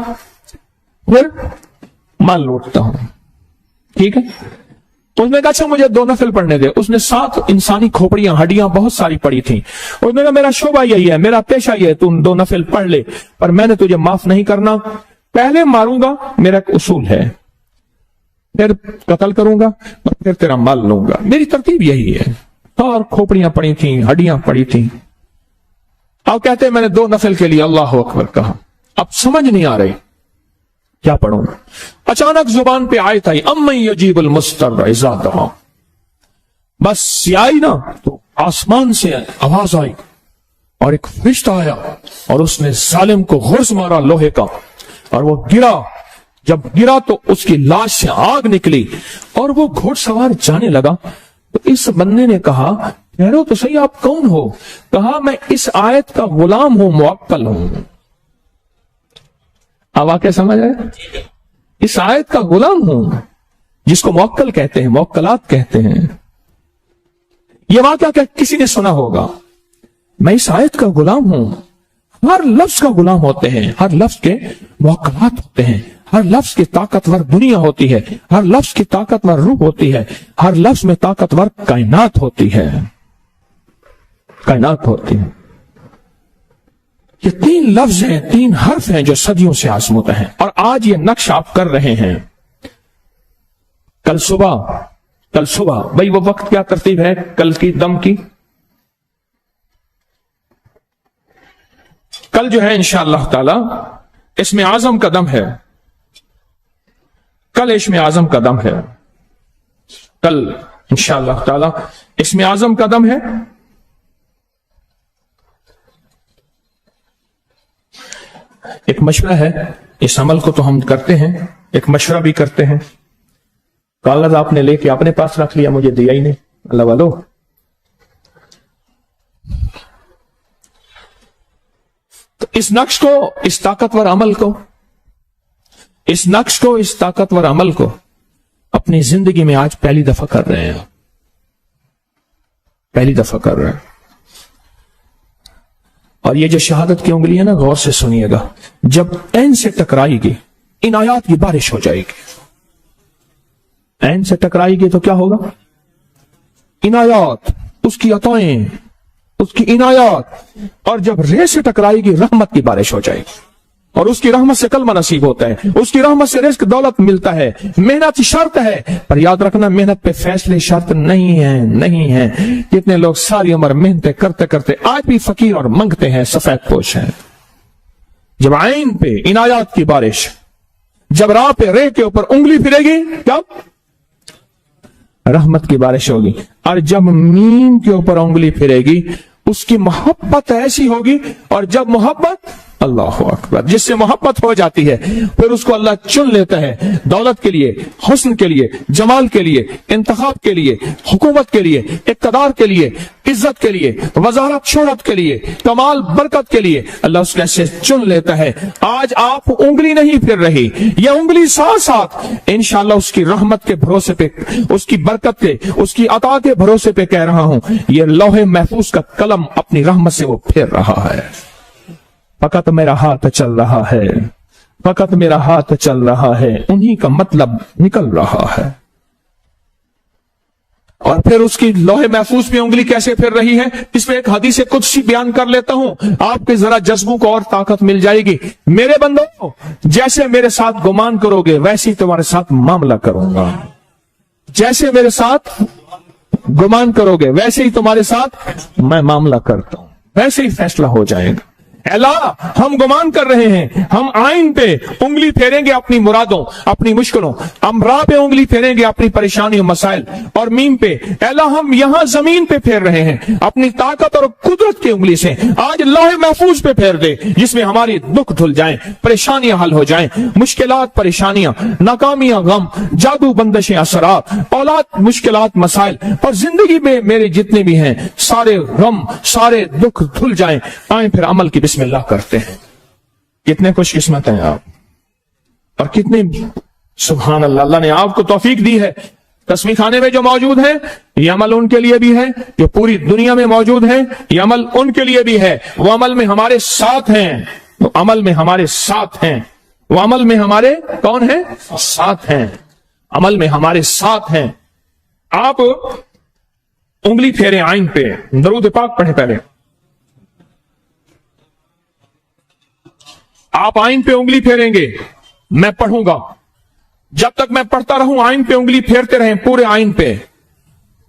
پھر مال لوٹتا ہوں، ٹھیک ہے؟ اس نے کہا اچھا مجھے 2 نفل پڑھنے دے۔ اس نے 7 انسانی کھوپڑیاں، ہڈیاں بہت ساری پڑی تھیں۔ اس نے کہا میرا شعبہ یہی ہے، میرا پیشہ یہ ہے، تم 2 نفل پڑھ لے، پر میں نے تجھے معاف نہیں کرنا، پہلے ماروں گا، میرا ایک اصول ہے، پھر قتل کروں گا اور پھر تیرا مال لوں گا، میری ترتیب یہی ہے۔ اور کھوپڑیاں پڑی تھیں، ہڈیاں پڑی تھیں۔ اب کہتے ہیں میں نے 2 نفل کے لیے اللہ اکبر کہا، اب سمجھ نہیں آ رہی کیا پڑھوں۔ اچانک زبان پہ آیت آئی، امن یجیب المضطر اذا دعا۔ بس آئی نا تو آسمان سے آواز آئی اور ایک فرشتہ آیا اور اس نے ظالم کو غرز مارا لوہے کا، اور وہ گرا۔ جب گرا تو اس کی لاش سے آگ نکلی اور وہ گھوڑ سوار جانے لگا۔ تو اس بندے نے کہا ٹھہرو تو صحیح، آپ کون ہو؟ کہا میں اس آیت کا غلام ہوں، موکل ہوں۔ اب واقعہ سمجھ آئے؟ اس آیت کا غلام ہوں، جس کو موکل کہتے ہیں، موکلات کہتے ہیں۔ یہ واقعہ کیا کسی نے سنا ہوگا؟ میں اس آیت کا غلام ہوں۔ ہر لفظ کا غلام ہوتے ہیں، ہر لفظ کے موکلات ہوتے ہیں، ہر لفظ کی طاقتور دنیا ہوتی ہے، ہر لفظ کی طاقتور روح ہوتی ہے، ہر لفظ میں طاقتور کائنات ہوتی ہے۔ کائنات ہوتی ہے. یہ 3 لفظ ہیں، 3 حرف ہیں جو صدیوں سے آزمودہ ہیں، اور آج یہ نقش آپ کر رہے ہیں. کل صبح بھائی وہ وقت کیا ترتیب ہے کل کی دم کی؟ کل جو ہے انشاءاللہ تعالی اسم اعظم کا دم ہے. کل اسم اعظم کا دم ہے. کل انشاءاللہ تعالی اسم اعظم کا دم ہے. ایک مشورہ ہے، اس عمل کو تو ہم کرتے ہیں، ایک مشورہ بھی کرتے ہیں. کاغذ آپ نے لے کے اپنے پاس رکھ لیا، مجھے دیا ہی نہیں. اللہ والو، تو اس نقش کو، اس طاقتور عمل کو، اس نقش کو، اس طاقتور عمل کو اپنی زندگی میں آج پہلی دفعہ کر رہے ہیں. پہلی دفعہ کر رہے ہیں. اور یہ جو شہادت کی انگلی ہے نا، غور سے سنیے گا. جب عین سے ٹکرائے گی عنایات کی بارش ہو جائے گی. عین سے ٹکرائے گی تو کیا ہوگا؟ عنایات، اس کی عطائیں، اس کی عنایات. اور جب رے سے ٹکرائے گی رحمت کی بارش ہو جائے گی. اور اس کی رحمت سے کلمہ نصیب ہوتا ہے، اس کی رحمت سے رزق دولت ملتا ہے. محنت شرط ہے، پر یاد رکھنا محنت پہ فیصلے شرط نہیں ہیں. نہیں ہیں. کتنے لوگ ساری عمر محنتیں کرتے کرتے آج بھی فقیر اور منگتے ہیں، سفید پوش ہیں. جب عین پہ عنایات کی بارش، جب راہ پہ رے کے اوپر انگلی پھرے گی کب؟ رحمت کی بارش ہوگی. اور جب میم کے اوپر انگلی پھرے گی اس کی محبت ایسی ہوگی. اور جب محبت، اللہ اکبر، جس سے محبت ہو جاتی ہے پھر اس کو اللہ چن لیتا ہے دولت کے لیے، حسن کے لیے، جمال کے لیے، انتخاب کے لیے، حکومت کے لیے، اقتدار کے لیے، عزت کے لیے، وزارت شہرت کے لیے، کمال برکت کے لیے. اللہ اس کو ایسے چن لیتا ہے. آج آپ انگلی نہیں پھر رہی، یہ انگلی ساتھ ساتھ انشاءاللہ اس کی رحمت کے بھروسے پہ، اس کی برکت کے، اس کی عطا کے بھروسے پہ کہہ رہا ہوں، یہ لوح محفوظ کا قلم اپنی رحمت سے وہ پھیر رہا ہے. فقط میرا ہاتھ چل رہا ہے، فقط میرا ہاتھ چل رہا ہے، انہی کا مطلب نکل رہا ہے. اور پھر اس کی لوح محفوظ پہ انگلی کیسے پھر رہی ہے، اس پہ ایک حدیث قدسی بیان کر لیتا ہوں، آپ کے ذرا جذبوں کو اور طاقت مل جائے گی. میرے بندوں، جیسے میرے ساتھ گمان کرو گے ویسے ہی تمہارے ساتھ معاملہ کروں گا. جیسے میرے ساتھ گمان کرو گے ویسے ہی تمہارے ساتھ میں معاملہ کرتا ہوں، ویسے ہی فیصلہ ہو جائے گا. اللہ، ہم گمان کر رہے ہیں، ہم آئین پہ انگلی پھیریں گے اپنی مرادوں، اپنی مشکلوں، ہم راہ پہ انگلی پھیریں گے اپنی پریشانیوں، مسائل اور میم پہ. اللہ، ہم یہاں زمین پہ پھیر رہے ہیں اپنی طاقت اور قدرت کی انگلی سے. آج لوح محفوظ پہ پھیر دے جس میں ہماری دکھ دھل جائیں، پریشانیاں حل ہو جائیں، مشکلات پریشانیاں، ناکامیاں غم، جادو بندشیں اثرات، اولاد مشکلات مسائل، اور زندگی میں میرے جتنے بھی ہیں سارے غم، سارے دکھ دھل جائیں. آئیں پھر عمل کی بسم اللہ کرتے ہیں. کتنے خوش قسمت ہیں آپ، اور کتنے سبحان اللہ، اللہ نے آپ کو توفیق دی ہے. تسبیح خانے میں جو موجود ہیں یہ عمل ان کے لیے بھی ہے، جو پوری دنیا میں موجود ہیں یہ عمل ان کے لیے بھی ہے. وہ عمل میں ہمارے ساتھ ہیں، وہ عمل میں ہمارے ساتھ ہیں، وہ عمل میں ہمارے کون ہیں؟ ساتھ ہیں. عمل میں ہمارے ساتھ ہیں. آپ انگلی پھیریں آئین پہ، درود پاک پڑھیں پہلے. آپ آئین پہ انگلی پھیریں گے، میں پڑھوں گا. جب تک میں پڑھتا رہوں آئین پہ انگلی پھیرتے رہیں، پورے آئین پہ،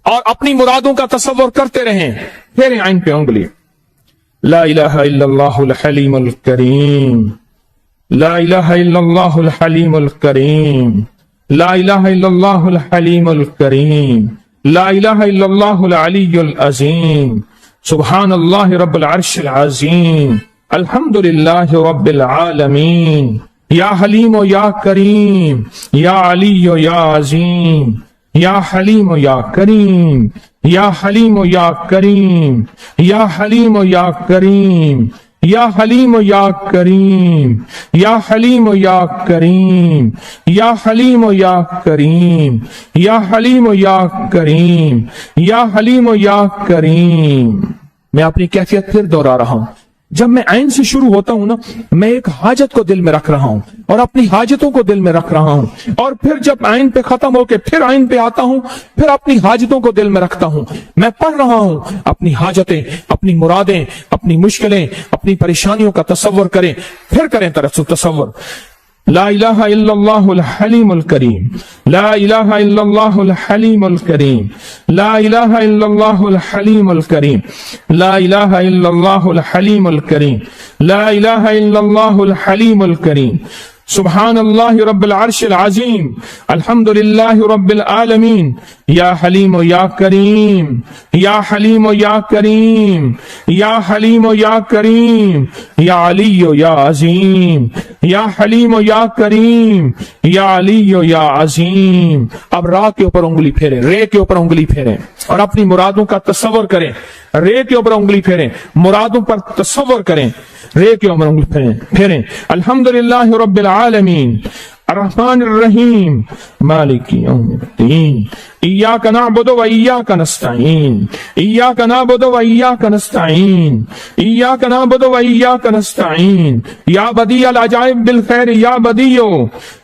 اور اپنی مرادوں کا تصور کرتے رہیں. پھیریں آئین پہ انگلی. لا الہ الا اللہ الحلیم الکریم، لا الہ الا اللہ الحلیم الکریم، لا الہ الا اللہ الحلیم الکریم، لا الہ الا اللہ العلی العظیم، سبحان اللہ رب العرش العظیم، الحمد للہ رب العالمین. یا حلیم و یا کریم، یا علی و یا عظیم، یا حلیم و یا کریم، یا حلیم و یا کریم، یا حلیم و یا کریم، یا حلیم و یا کریم، یا حلیم و یا کریم، یا حلیم و یا کریم، یا حلیم و یا کریم، یا حلیم و یا کریم. میں اپنی کیفیت پھر دوہرا رہا ہوں. جب میں عین سے شروع ہوتا ہوں نا، میں ایک حاجت کو دل میں رکھ رہا ہوں اور اپنی حاجتوں کو دل میں رکھ رہا ہوں، اور پھر جب عین پہ ختم ہو کے پھر عین پہ آتا ہوں، پھر اپنی حاجتوں کو دل میں رکھتا ہوں۔ میں پڑھ رہا ہوں اپنی حاجتیں، اپنی مرادیں، اپنی مشکلیں، اپنی پریشانیوں کا تصور کریں، پھر کریں تصور۔ لا الہ الا اللہ الحلیم الکریم، لا الہ الا اللہ الحلیم الکریم، لا الہ الا اللہ الحلیم الکریم، لا الہ الا اللہ الحلیم الکریم، لا الہ الا اللہ الحلیم الکریم۔ سبحان اللہ رب العرش العظیم، الحمد للہ رب العالمین، یا حلیم و یا کریم، یا حلیم و یا کریم، یا حلیم و یا کریم، یا علی و یا عظیم، یا حلیم و یا کریم، یا علی و یا عظیم۔ اب را کے اوپر انگلی پھیریں، رے کے اوپر انگلی پھیریں اور اپنی مرادوں کا تصور کریں۔ رے کے اوپر انگلی پھیریں، مرادوں پر تصور کریں، رے کے اوپر انگلی پھیریں۔ الحمدللہ رب العالمین، الرحمن الرحیم، مالک یوم الدین، ایاک نعبد و ایاک نستعین، ایاک نعبد و ایاک نستعین، ایاک نعبد و ایاک نستعین، یا بدیع العجائب بالخیر یا بدیع،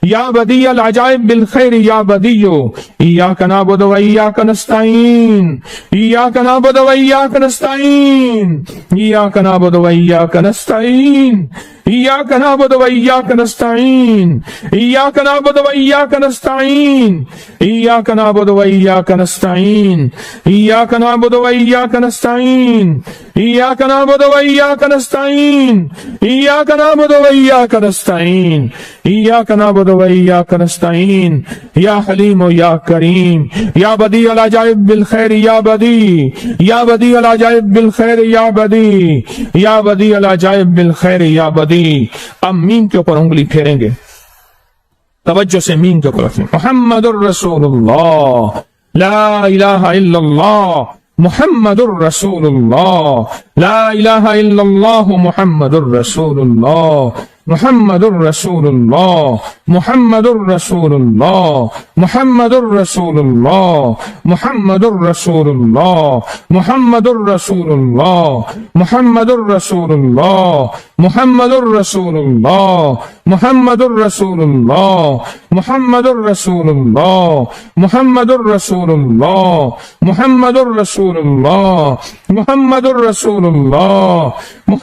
یا بدیع العجائب بالخیر یا بدیع، ایاک نعبد و ایاک نستعین، ایاک نعبد و ایاک نستعین، ایاک نعبد و ایاک نستعین، ایاک نعبد و ایاک نستعین، ایاک نعبد و ایاک نستعین، ایاک نعبد و ایاک نستعین، ایاک نعبد و ایاک نستعین، ایاک نعبد و ایاک نستعین، ایاک نعبد و ایاک نستعین، ایاک نعبد و ایاک نستعین، یا حلیم و یا کریم، یا بدیع العجائب بالخیر یا بدیع، یا بدیع العجائب بالخیر یا بدیع، یا بدیع العجائب بالخیر یا بدیع۔ اب میم کے اوپر انگلی پھیریں گے، توجہ سے میم کے اوپر رکھیں۔ محمد الرسول اللہ، لا الہ الا اللہ، محمد الرسول اللہ، لا الہ الا اللہ، محمد الرسول اللہ، محمد الرسول اللہ، محمد الرسول اللہ، محمد الرسول اللہ، محمد الرسول اللہ، محمد الرسول اللہ، محمد الرسول اللہ، محمد الرسول اللہ، محمد الرسول اللہ، محمد الرسول اللہ، محمد الرسول اللہ، محمد الرسول اللہ، محمد الرسول اللہ،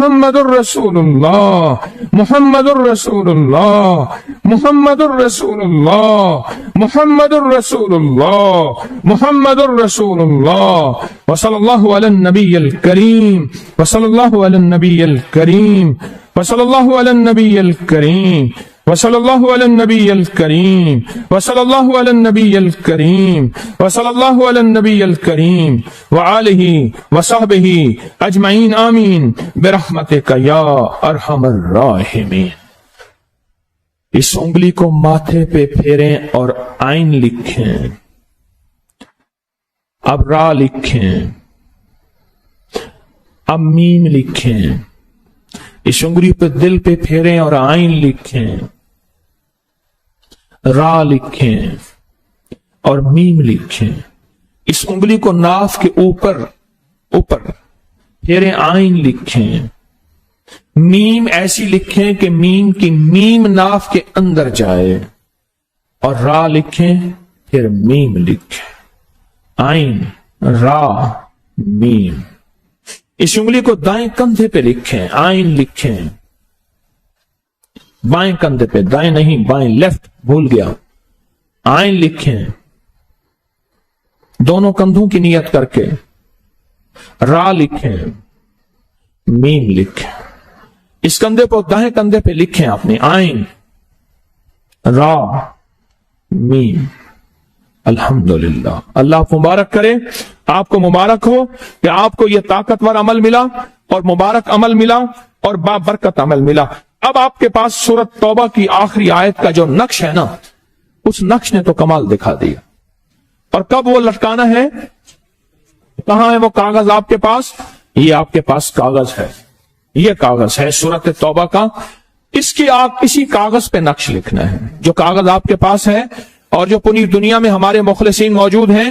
محمد الرسول اللہ، محمد الرسول اللہ، محمد الرسول اللہ، محمد الرسول اللہ، محمد الرسول اللہ۔ وصلی اللہ علی النبی الکریم، وصلی اللہ علی النبی الکریم، وصلی اللہ علی النبی الکریم، وصلی اللہ علی النبی الکریم، وصلی اللہ علی النبی الکریم، وصلی اللہ علی النبی الکریم وآلہ وصحبہ اجمعین، آمین برحمتک یا ارحم الراحمین۔ اس انگلی کو ماتھے پہ پھیریں اور عین لکھیں، اب را لکھیں، اب میم لکھیں، اس انگلی پہ دل پہ پھیریں اور عین لکھیں، را لکھیں اور میم لکھیں۔ اس انگلی کو ناف کے اوپر پھیریں، عین لکھیں، میم ایسی لکھیں کہ میم کی میم ناف کے اندر جائے، اور را لکھیں پھر میم لکھیں، عین را میم۔ اس انگلی کو دائیں کندھے پہ لکھیں، عین لکھیں، بائیں کندھے پہ، دائیں نہیں بائیں، لیفٹ بھول گیا، عین لکھیں دونوں کندھوں کی نیت کر کے، را لکھیں، میم لکھیں۔ اس کندھے پر دائیں کندھے پہ لکھیں اپنے، عین را میم۔ الحمدللہ، اللہ آپ مبارک کرے، آپ کو مبارک ہو کہ آپ کو یہ طاقتور عمل ملا اور مبارک عمل ملا اور بابرکت عمل ملا۔ اب آپ کے پاس سورۃ توبہ کی آخری آیت کا جو نقش ہے نا، اس نقش نے تو کمال دکھا دیا۔ اور کب وہ لٹکانا ہے، کہاں ہے وہ کاغذ آپ کے پاس؟ یہ آپ کے پاس کاغذ ہے، یہ کاغذ ہے سورۃ توبہ کا، اسی کاغذ پہ نقش لکھنا ہے۔ جو کاغذ آپ کے پاس ہے اور جو پوری دنیا میں ہمارے مخلصین موجود ہیں،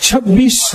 26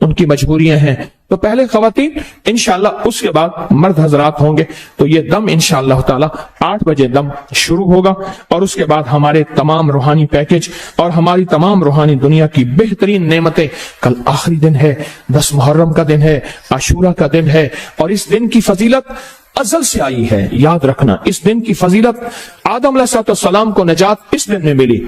ان کی مجبوریاں ہیں. تو پہلے خواتین انشاءاللہ، اس کے بعد مرد حضرات ہوں گے. تو یہ دم انشاءاللہ تعالی 8 بجے دم شروع ہوگا، اور اس کے بعد ہمارے تمام روحانی پیکج اور ہماری تمام روحانی دنیا کی بہترین نعمتیں. کل آخری دن ہے، 10 محرم کا دن ہے، عاشورہ کا دن ہے، اور اس دن کی فضیلت ازل سے آئی ہے. یاد رکھنا، اس دن کی فضیلت، آدم علیہ السلام کو نجات اس دن میں ملی.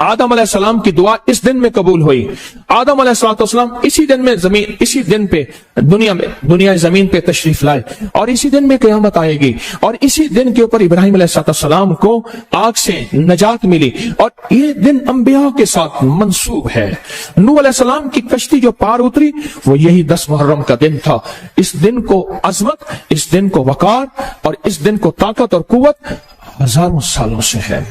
آدم علیہ السلام کی دعا اس دن میں قبول ہوئی. آدم علیہ السلام اسی دن میں اسی دن پہ دنیا زمین پہ تشریف لائے، اور اسی دن میں قیامت آئے گی، اور اسی دن کے اوپر ابراہیم علیہ السلام کو آگ سے نجات ملی. اور یہ دن انبیاء کے ساتھ منسوب ہے. نوح علیہ السلام کی کشتی جو پار اتری وہ یہی 10 محرم کا دن تھا. اس دن کو عظمت، اس دن کو وقار، اور اس دن کو طاقت اور قوت ہزاروں سالوں سے ہے.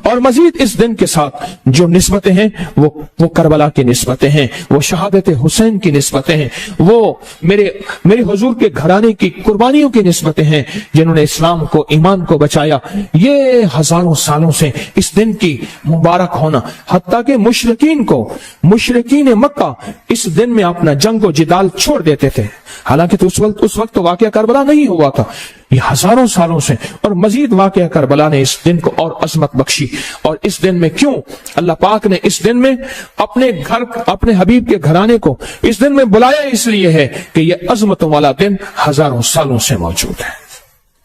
اور مزید اس دن کے ساتھ جو نسبتیں ہیں وہ کربلا کی نسبتیں ہیں، وہ شہادت حسین کی نسبتیں ہیں، وہ میرے حضور کے گھرانے کی قربانیوں کی نسبتیں ہیں، جنہوں نے اسلام کو، ایمان کو بچایا. یہ ہزاروں سالوں سے اس دن کی مبارک ہونا، حتیٰ کہ مشرکین مکہ اس دن میں اپنا جنگ و جدال چھوڑ دیتے تھے. حالانکہ تو اس وقت تو واقعہ کربلا نہیں ہوا تھا. یہ ہزاروں سالوں سے، اور مزید واقعہ کربلا نے اس دن کو اور عظمت بخشی. اور اس دن میں کیوں اللہ پاک نے اس دن میں اپنے حبیب کے گھرانے کو اس دن میں بلایا؟ اس لیے ہے کہ یہ عظمتوں والا دن ہزاروں سالوں سے موجود ہے.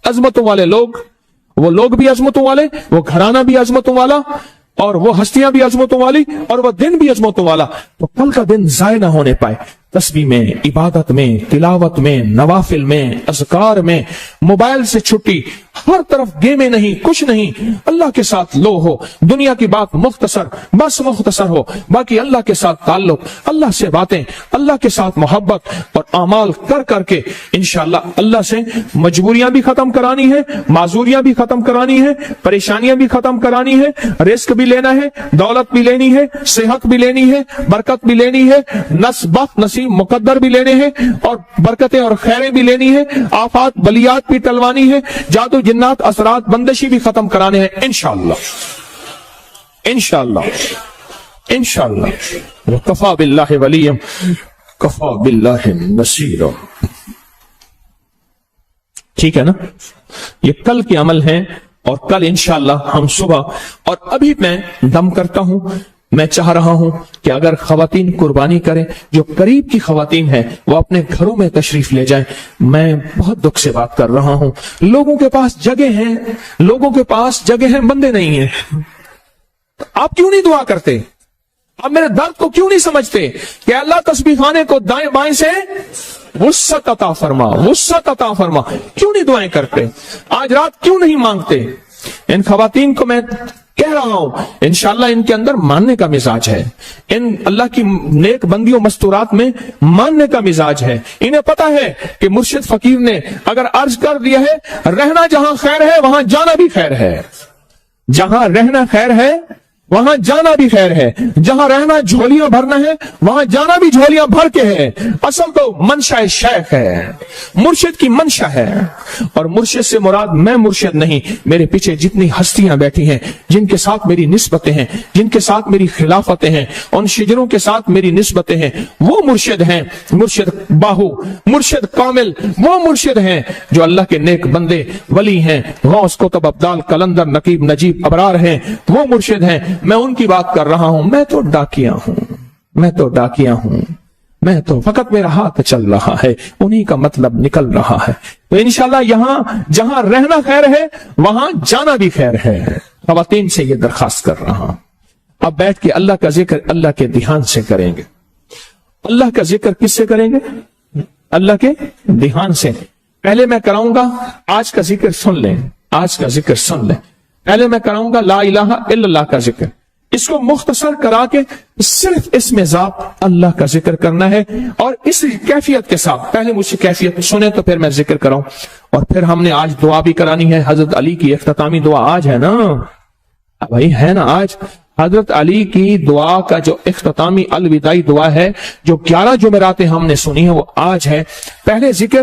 عظمتوں والے وہ لوگ بھی عظمتوں والے، وہ گھرانہ بھی عظمتوں والا، اور وہ ہستیاں بھی عظمتوں والی، اور وہ دن بھی عظمتوں والا. تو کل کا دن ضائع نہ ہونے پائے. تسبیح میں، عبادت میں، تلاوت میں، نوافل میں، اذکار میں، موبائل سے چھٹی، ہر طرف گیمیں نہیں، کچھ نہیں. اللہ کے ساتھ لو ہو، دنیا کی بات مختصر ہو، باقی اللہ کے ساتھ تعلق، اللہ سے باتیں، اللہ کے ساتھ محبت اور اعمال کر کے انشاءاللہ اللہ سے مجبوریاں بھی ختم کرانی ہے، معذوریاں بھی ختم کرانی ہے، پریشانیاں بھی ختم کرانی ہے، رزق بھی لینا ہے، دولت بھی لینی ہے، صحت بھی لینی ہے، برکت بھی لینی ہے، نصیب مقدر بھی لینے ہیں، اور برکتیں اور خیریں بھی لینی ہے، آفات بلیات بھی ٹلوانی ہے، جادو جنات اثرات بندشی بھی ختم کرانے ہیں انشاءاللہ. وکفا باللہ ولیا کفا باللہ نصیرا. ٹھیک ہے نا؟ یہ کل کے عمل ہیں، اور کل انشاءاللہ ہم صبح، اور ابھی میں دم کرتا ہوں. میں چاہ رہا ہوں کہ اگر خواتین قربانی کریں، جو قریب کی خواتین ہیں وہ اپنے گھروں میں تشریف لے جائیں. میں بہت دکھ سے بات کر رہا ہوں، لوگوں کے پاس جگہ ہیں، بندے نہیں ہیں. آپ کیوں نہیں دعا کرتے؟ آپ میرے درد کو کیوں نہیں سمجھتے کہ اللہ تسبیح خانے کو دائیں بائیں سے وسعت عطا فرما. کیوں نہیں دعائیں کرتے؟ آج رات کیوں نہیں مانگتے؟ ان خواتین کو میں کہہ رہا ہوں، انشاءاللہ ان کے اندر ماننے کا مزاج ہے، ان اللہ کی نیک بندیوں مستورات میں ماننے کا مزاج ہے. انہیں پتا ہے کہ مرشد فقیر نے اگر عرض کر دیا ہے رہنا جہاں خیر ہے وہاں جانا بھی خیر ہے. جہاں رہنا خیر ہے وہاں جانا بھی خیر ہے. جہاں رہنا جھولیاں بھرنا ہے وہاں جانا بھی جھولیاں بھر کے ہے. اصل تو منشا شیخ ہے، مرشد کی منشا ہے. اور مرشد سے مراد میں مرشد نہیں، میرے پیچھے جتنی ہستیاں بیٹھی ہیں، جن کے ساتھ میری نسبتیں ہیں، جن کے ساتھ میری خلافتیں ہیں، ان شجروں کے ساتھ میری نسبتیں ہیں، وہ مرشد ہیں. مرشد باہو، مرشد کامل، وہ مرشد ہیں جو اللہ کے نیک بندے ولی ہیں، غوث قطب ابدال قلندر نقیب نجیب ابرار ہیں، وہ مرشد ہیں. میں ان کی بات کر رہا ہوں. میں تو ڈاکیا ہوں، میں تو فقط میرا ہاتھ چل رہا ہے، انہی کا مطلب نکل رہا ہے. تو انشاءاللہ یہاں جہاں رہنا خیر ہے وہاں جانا بھی خیر ہے. خواتین سے یہ درخواست کر رہا ہوں، اب بیٹھ کے اللہ کا ذکر اللہ کے دھیان سے کریں گے. اللہ کا ذکر کس سے کریں گے؟ اللہ کے دھیان سے. پہلے میں کراؤں گا، آج کا ذکر سن لیں. پہلے میں کراؤں گا لا الہ الا اللہ کا ذکر. اس کو مختصر کرا کے صرف اس میں ذات اللہ کا ذکر کرنا ہے، اور اس کیفیت کے ساتھ. پہلے مجھ سے کیفیت سنیں تو پھر میں ذکر کراؤں. اور پھر ہم نے آج دعا بھی کرانی ہے. حضرت علی کی اختتامی دعا آج ہے نا بھائی، ہے نا؟ آج حضرت علی کی دعا کا جو اختتامی الوداعی دعا ہے، جو 11 جمعراتیں ہم نے سنی ہے، وہ آج ہے. پہلے ذکر